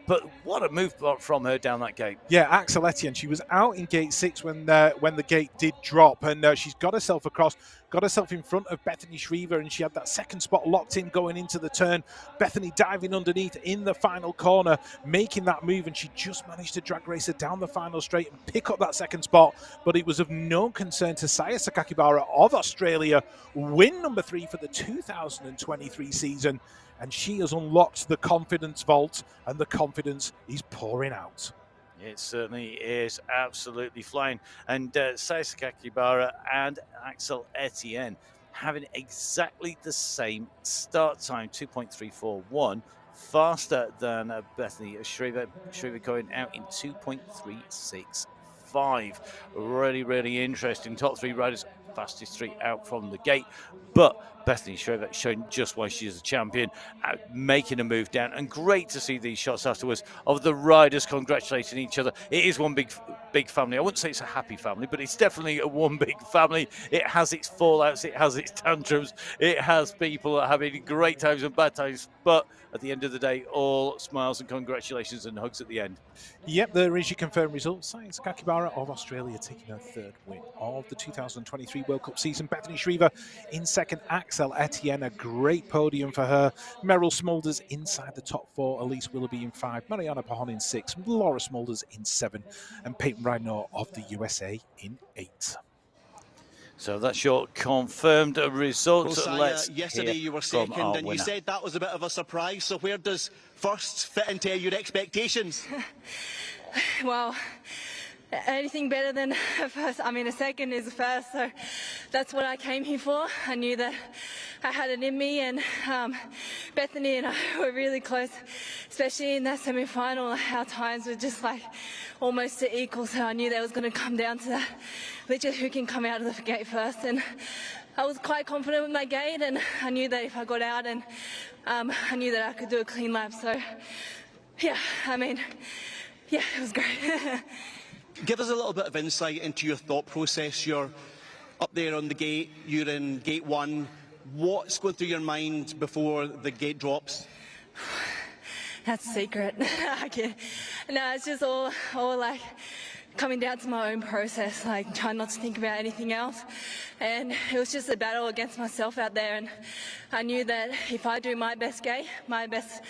But what a move from her down that gate. Yeah, Axel Etienne, she was out in gate 6 when the gate did drop, and she's got herself across, got herself in front of Bethany Shriver, and she had that 2nd spot locked in going into the turn. Bethany diving underneath in the final corner, making that move, and she just managed to drag race her down the final straight and pick up that 2nd spot. But it was of no concern to Saya Sakakibara of Australia, win number 3 for the 2023 season. And she has unlocked the confidence vault, and the confidence is pouring out. It certainly is absolutely flying. And Saya Sakakibara and Axel Etienne having exactly the same start time, 2.341, faster than Bethany Shriver. Shriver going out in 2.365. Really, really interesting. Top 3 riders, fastest 3 out from the gate. But Bethany Shriver showing just why she is a champion, making a move down. And great to see these shots afterwards of the riders congratulating each other. It is one big family. I wouldn't say it's a happy family, but it's definitely a one big family. It has its fallouts, it has its tantrums, it has people having great times and bad times. But at the end of the day, all smiles and congratulations and hugs at the end. Yep, there is your confirmed result. Saya Sakakibara of Australia taking her 3rd win of the 2023 World Cup season. Bethany Shriver in 2nd. Axel Etienne, a great podium for her. Meryl Smulders inside the top 4. Elise Willoughby in 5. Mariana Pahon in 6. Laura Smulders in 7. And Peyton Rydno of the USA in 8. So that's your confirmed result. Well, Saya, Let's yesterday hear you were from 2nd, our and you winner. said that was a bit of a surprise. So where does 1st fit into your expectations? Well, anything better than a 1st. I mean, a 2nd is a 1st, so that's what I came here for. I knew that I had it in me, and Bethany and I were really close, especially in that semi-final. Our times were just like almost equal, so I knew that was going to come down to that. Literally, who can come out of the gate first, and I was quite confident with my gate, and I knew that if I got out, and I knew that I could do a clean lap. So, yeah, I mean, yeah, it was great. Give us a little bit of insight into your thought process. You're up there on the gate, you're in gate 1. What's going through your mind before the gate drops? That's a secret. No, it's just all like coming down to my own process, like trying not to think about anything else. And it was just a battle against myself out there, and I knew that if I do my best gate, my best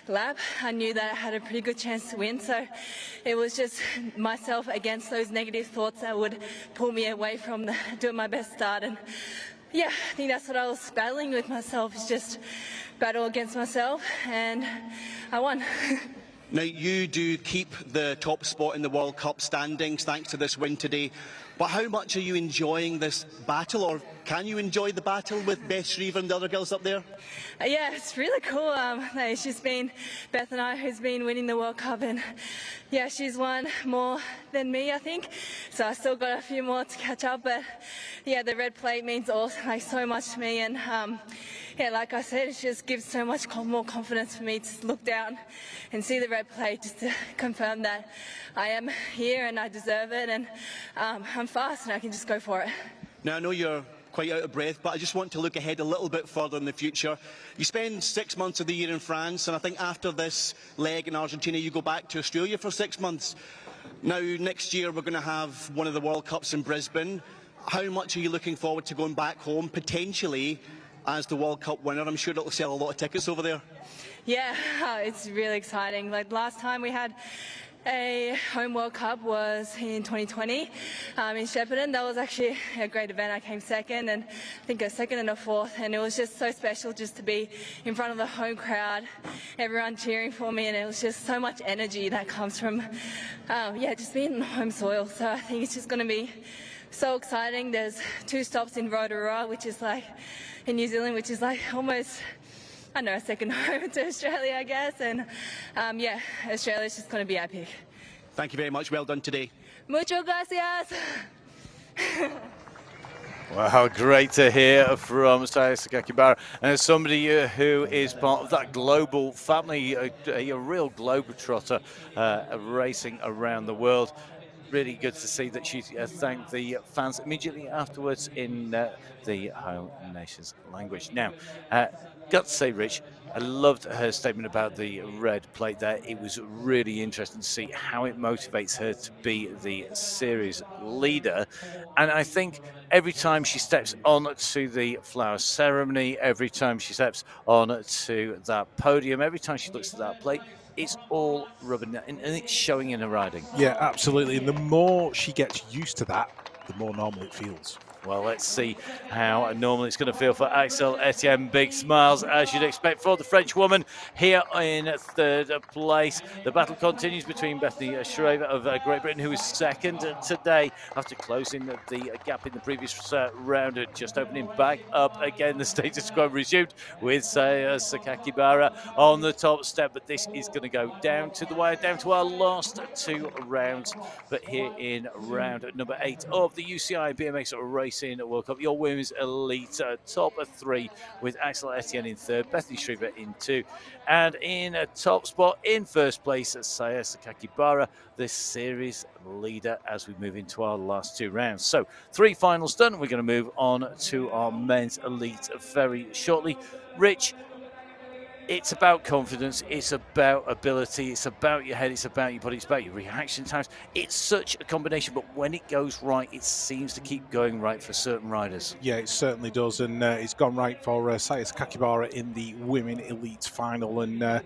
lap, I knew that I had a pretty good chance to win. So it was just myself against those negative thoughts that would pull me away from doing my best start. And yeah, I think that's what I was battling with myself, is just battle against myself, and I won. Now, you do keep the top spot in the World Cup standings thanks to this win today. But how much are you enjoying this battle, or can you enjoy the battle with Beth Shriver and the other girls up there? Yeah, it's really cool. It's just been Beth and I who's been winning the World Cup, and yeah, she's won more than me, I think. So I still got a few more to catch up, but yeah, the red plate means so much to me, and yeah, like I said, it just gives so much more confidence for me to look down and see the red plate, just to confirm that I am here and I deserve it, and I'm fast and I can just go for it. Now, I know you're quite out of breath, but I just want to look ahead a little bit further in the future. You spend 6 months of the year in France, and I think after this leg in Argentina, you go back to Australia for 6 months. Now, next year, we're going to have one of the World Cups in Brisbane. how much are you looking forward to going back home, potentially as the World Cup winner? I'm sure it'll sell a lot of tickets over there. Yeah, it's really exciting. Like last time we had a home World Cup was in 2020 in Shepparton. That was actually a great event. I came second, and I think a second and a fourth, and it was just so special just to be in front of the home crowd, everyone cheering for me, and it was just so much energy that comes from, just being on home soil. So I think it's just going to be so exciting. There's 2 stops in Rotorua, which is like in New Zealand, which is like almost, I know, a second home to Australia, I guess. And Australia's just going to be epic. Thank you very much. Well done today. Muchas gracias. Wow, great to hear from Saya Sakakibara. And as somebody who is part of that global family, a real globetrotter racing around the world. Really good to see that she thanked the fans immediately afterwards in the home nation's language. Now, got to say, Rich, I loved her statement about the red plate there. It was really interesting to see how it motivates her to be the series leader. And I think every time she steps on to the flower ceremony, every time she steps on to that podium, every time she looks at that plate, it's all rubbing and it's showing in her riding. Yeah, absolutely. And the more she gets used to that, the more normal it feels. Well, let's see how normal it's going to feel for Axel Etienne. Big smiles, as you'd expect, for the French woman here in third place. The battle continues between Bethany Schraver of Great Britain, who is second today after closing the gap in the previous round, just opening back up again. The status quo resumed with Saya Sakakibara on the top step, but this is going to go down to the wire, down to our last 2 rounds. But here in round number 8 of the UCI BMX race in World Cup, your women's elite top 3 with Axel Etienne in third, Bethany Schreiber in 2, and in a top spot in first place, Saya Sakakibara, the series leader, as we move into our last 2 rounds. So 3 finals done. We're going to move on to our men's elite very shortly. Rich, it's about confidence, it's about ability, it's about your head, it's about your body, it's about your reaction times. It's such a combination, but when it goes right, it seems to keep going right for certain riders. Yeah, it certainly does, and it's gone right for Saya Sakakibara in the women elite final. And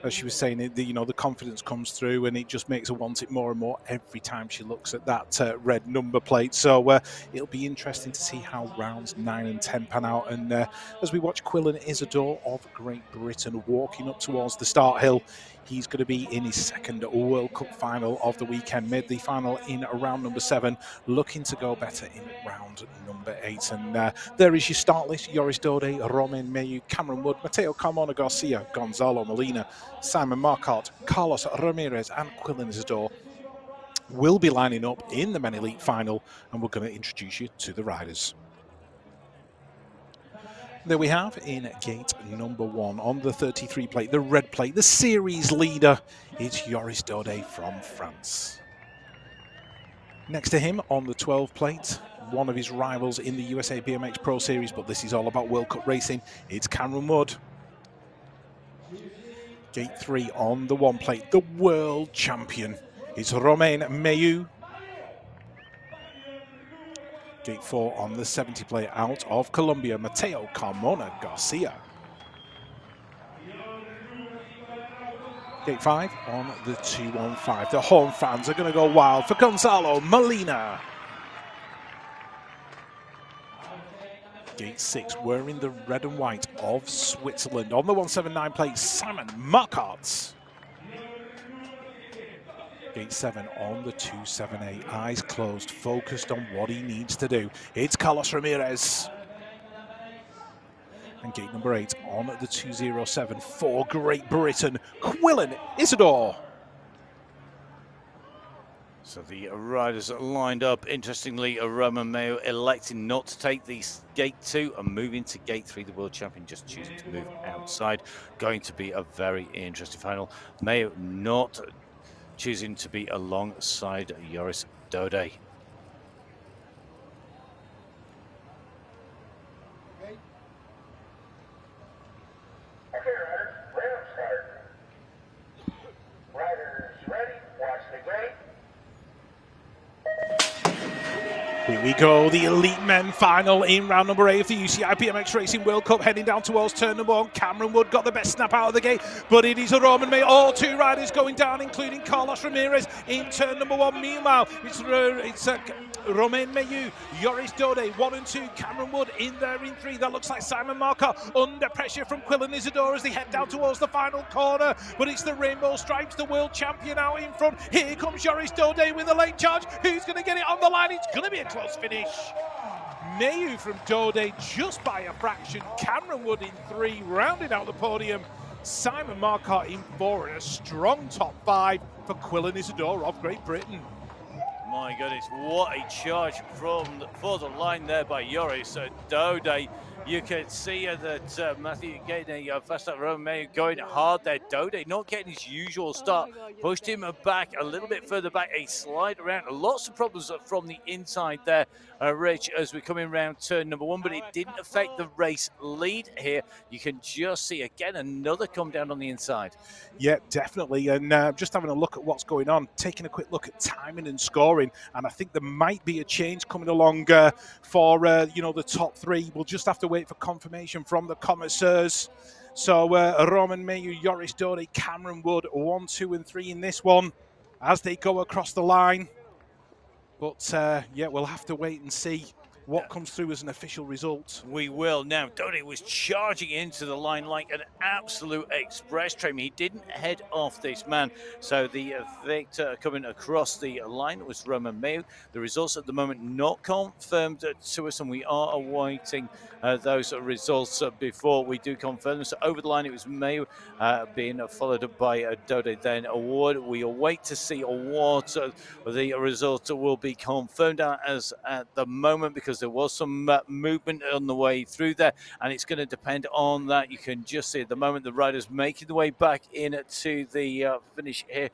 as she was saying, the confidence comes through, and it just makes her want it more and more every time she looks at that red number plate. So it'll be interesting to see how rounds 9 and 10 pan out. And as we watch Quillan Isidore of Great Britain walking up towards the start hill, he's going to be in his second World Cup final of the weekend. Made the final in round number 7, looking to go better in round number 8. And there is your start list: Joris Dode, Romain Mayu, Cameron Wood, Mateo Carmona Garcia, Gonzalo Molina, Simon Marcotte, Carlos Ramirez, and Quillan Isidore will be lining up in the men elite final, and we're going to introduce you to the riders. There we have in gate number 1 on the 33 plate, the red plate, the series leader. It's Joris Dode from France. Next to him on the 12 plate, one of his rivals in the USA BMX Pro Series, but this is all about World Cup racing. It's Cameron Wood. Gate 3 on the 1 plate, the world champion. It's Romain Mayu. Gate 4 on the 70 plate, out of Colombia, Mateo Carmona Garcia. Gate 5 on the 215. The home fans are going to go wild for Gonzalo Molina. Gate 6 wearing the red and white of Switzerland. On the 179 plate, Simon Marcotte. Gate 7 on the 278, eyes closed, focused on what he needs to do. It's Carlos Ramirez. And gate number 8 on the 207 for Great Britain, Quillan Isidore. So the riders lined up. Interestingly, Romain Mayu electing not to take the gate 2 and moving to gate 3. The world champion just choosing to move outside. Going to be a very interesting final. Mayu not choosing to be alongside Joris Dode. Okay, riders, round start. Riders ready, watch the gate. Here we go, the Elite Men final in round number 8 of the UCI BMX Racing World Cup, heading down towards turn number 1. Cameron Wood got the best snap out of the gate, but it is a Roman May. All 2 riders going down, including Carlos Ramirez in turn number 1. Meanwhile, it's Romain Mayu, Joris Dode, 1 and 2, Cameron Wood in there in 3. That looks like Simon Marcotte under pressure from Quillan Isidore as they head down towards the final corner. But it's the Rainbow Stripes, the world champion, out in front. Here comes Joris Dode with a late charge. Who's going to get it on the line? It's going to be a close finish. Mayu from Dode just by a fraction. Cameron Wood in 3, rounding out the podium. Simon Marcotte in 4, and a strong top 5 for Quillan Isidore of Great Britain. My goodness, what a charge for the line there by Joris Dode. You can see that Matthew getting a fast up, Roman going hard there. Dode not getting his usual start. Pushed him back a little bit further back. A slide around. Lots of problems from the inside there, Rich, as we're coming around turn number 1, but it didn't affect the race lead here. You can just see again another come down on the inside. Yeah, definitely. And just having a look at what's going on, taking a quick look at timing and scoring, and I think there might be a change coming along for the top 3. We'll just have to wait for confirmation from the commissaires. So Roman Mayu, Joris Dode, Cameron Wood, 1, 2, and 3 in this one as they go across the line. But yeah, we'll have to wait and see what comes through as an official result. We will. Now, Dode was charging into the line like an absolute express train. He didn't head off this man. So the victor coming across the line was Roman Mayu. The results at the moment not confirmed to us, and we are awaiting those results before we do confirm them. So over the line, it was Mayu being followed up by Dode, then Award. We await to see what the results will be confirmed as at the moment, because there was some movement on the way through there, and it's going to depend on that. You can just see at the moment the riders making the way back in to the finish here.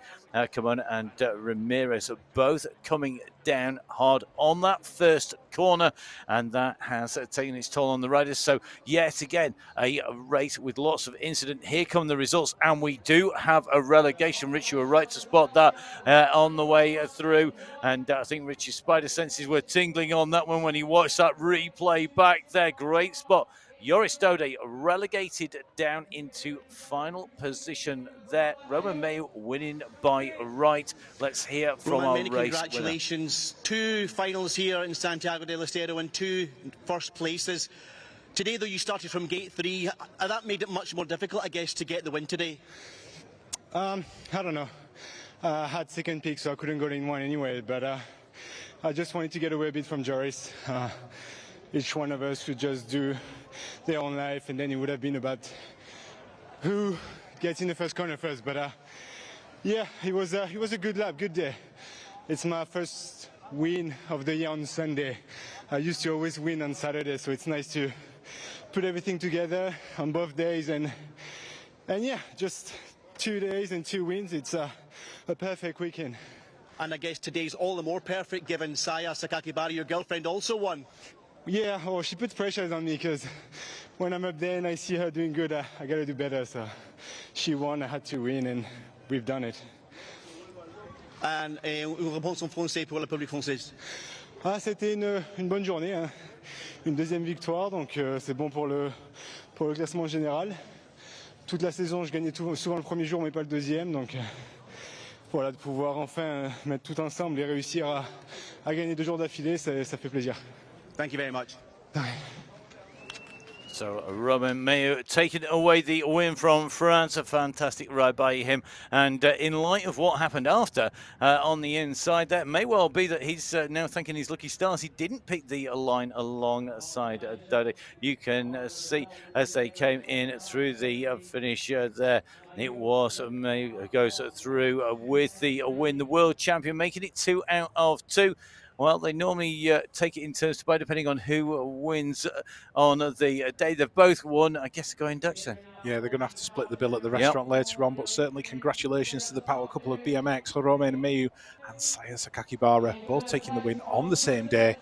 Camon and Ramirez are both coming down hard on that first corner, and that has taken its toll on the riders. So yet again, a race with lots of incident. Here come the results, and we do have a relegation. Rich, you were right to spot that on the way through, and I think Rich's spider senses were tingling on that one when he watched that replay back there. Great spot. Joris Dode relegated down into final position there. Roman Mayu winning by right. Let's hear from Roman, our many race congratulations. winner. 2 finals here in Santiago del Estero and 2 first places. Today, though, you started from gate 3. That made it much more difficult, I guess, to get the win today. I don't know. I had second pick, so I couldn't go in one anyway. But I just wanted to get away a bit from Joris. Each one of us could just do their own life, and then it would have been about who gets in the first corner first. But yeah, it was a good lap, good day. It's my first win of the year on Sunday. I used to always win on Saturday, so it's nice to put everything together on both days, and yeah, just 2 days and 2 wins. It's a perfect weekend. And I guess today's all the more perfect, given Saya Sakakibara, your girlfriend, also won. Yeah, oh, she puts pressure on me, because when I'm up there and I see her doing good, I got to do better. So she won, I had to win, and we've done it. And une réponse en français pour le public français. Ah, c'était une bonne journée, hein. Une deuxième victoire, donc c'est bon pour le classement général. Toute la saison, je gagnais souvent le premier jour, mais pas le deuxième, donc voilà, de pouvoir enfin mettre tout ensemble et réussir à gagner 2 jours d'affilée, ça fait plaisir. Thank you very much. So Roman Mayu taking away the win from France. A fantastic ride by him. And in light of what happened after on the inside, that may well be that he's now thanking his lucky stars. He didn't pick the line alongside Dode. You can see as they came in through the finish there. It was Mayu goes through with the win. The world champion making it 2 out of 2. Well, they normally take it in turns by depending on who wins on the day. They've both won. I guess they're going Dutch then. Yeah, they're going to have to split the bill at the restaurant later on, but certainly congratulations to the power couple of BMX, Romain Mayu and Saya Sakakibara, both taking the win on the same day.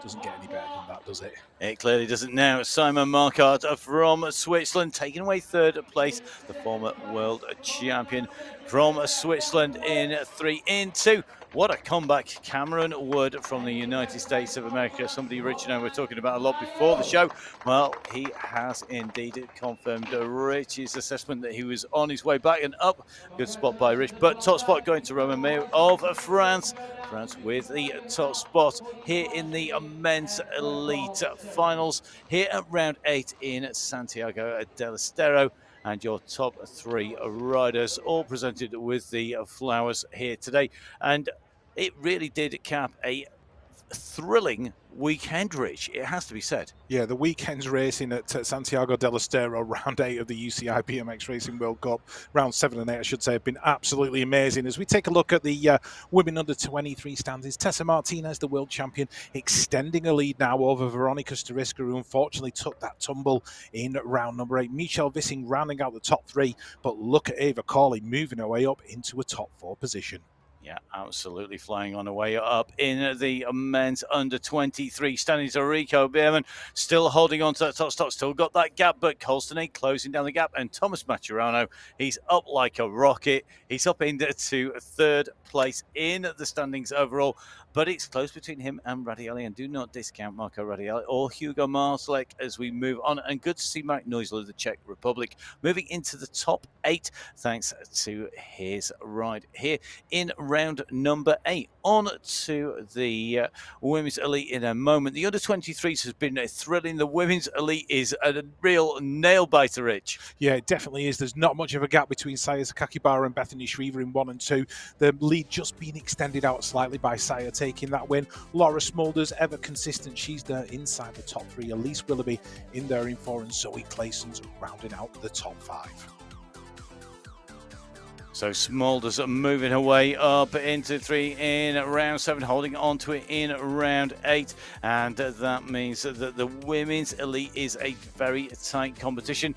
Doesn't get any better than that, does it? It clearly doesn't now. Simon Marcotte from Switzerland taking away 3rd place, the former world champion from Switzerland in 3. In 2, What a comeback. Cameron Wood from the United States of America. Somebody Rich and I were talking about a lot before the show. Well, he has indeed confirmed Rich's assessment that he was on his way back and up. Good spot by Rich. But top spot going to Romain Mayo of France. France with the top spot here in the men's elite finals here at round 8 in Santiago del Estero. And your top 3 riders all presented with the flowers here today. And it really did cap a thrilling weekend, Rich. It has to be said. Yeah, the weekend's racing at Santiago del Estero, round 8 of the UCI BMX Racing World Cup, round 7 and 8, I should say, have been absolutely amazing. As we take a look at the women under 23 standings, Tessa Martinez, the world champion, extending a lead now over Veronica Stariska, who unfortunately took that tumble in round number 8. Michelle Vissing rounding out the top 3, but look at Ava Corley moving her way up into a top 4 position. Yeah, absolutely flying on the way up in the men's under 23 standings. Rico Bierman still holding on to that top spot, still got that gap, but Colston closing down the gap. And Thomas Maturano, he's up like a rocket. He's up into 3rd place in the standings overall, but it's close between him and Radielli. And do not discount Marco Radielli or Hugo Marslek as we move on. And good to see Mark Neusler of the Czech Republic moving into the top 8 thanks to his ride here in round number 8. On to the women's elite in a moment. The under 23s has been thrilling. The women's elite is a real nail biter, Rich. Yeah, it definitely is. There's not much of a gap between Saya Sakakibara and Bethany Shriver in 1 and 2. The lead just being extended out slightly by Saya taking that win. Laura Smulders, ever consistent. She's there inside the top 3. Elise Willoughby in there in 4, and Zoe Clayson's rounding out the top 5. So Smulders moving her way up into 3 in round 7, holding on to it in round 8. And that means that the women's elite is a very tight competition,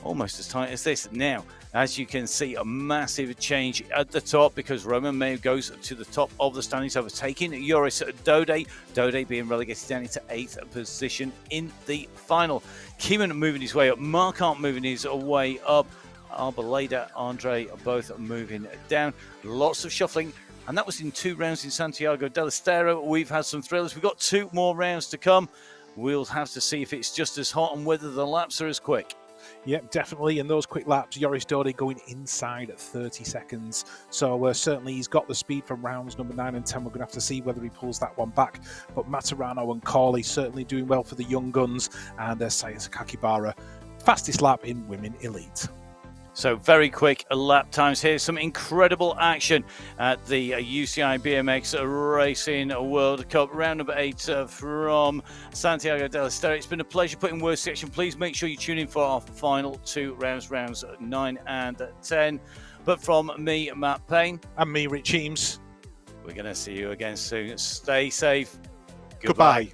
almost as tight as this. Now, as you can see, a massive change at the top because Roman Mayo goes to the top of the standings, overtaking Joris Dode. Dode being relegated down into 8th position in the final. Keeman moving his way up. Marquardt moving his way up. Arboleda, Andre are both moving down. Lots of shuffling, and that was in 2 rounds in Santiago del Estero. We've had some thrillers. We've got 2 more rounds to come. We'll have to see if it's just as hot and whether the laps are as quick. Yep, definitely. And those quick laps, Joris Dode going inside at 30 seconds. So certainly he's got the speed from rounds number 9 and 10. We're going to have to see whether he pulls that one back. But Maturano and Corley certainly doing well for the young guns. And Saya Sakakibara, fastest lap in women elite. So very quick lap times here. Some incredible action at the UCI BMX Racing World Cup. Round number 8 from Santiago del Estero. It's been a pleasure putting words section. Please make sure you tune in for our final 2 rounds, rounds 9 and 10. But from me, Matt Payne. And me, Rich Eames. We're going to see you again soon. Stay safe. Goodbye.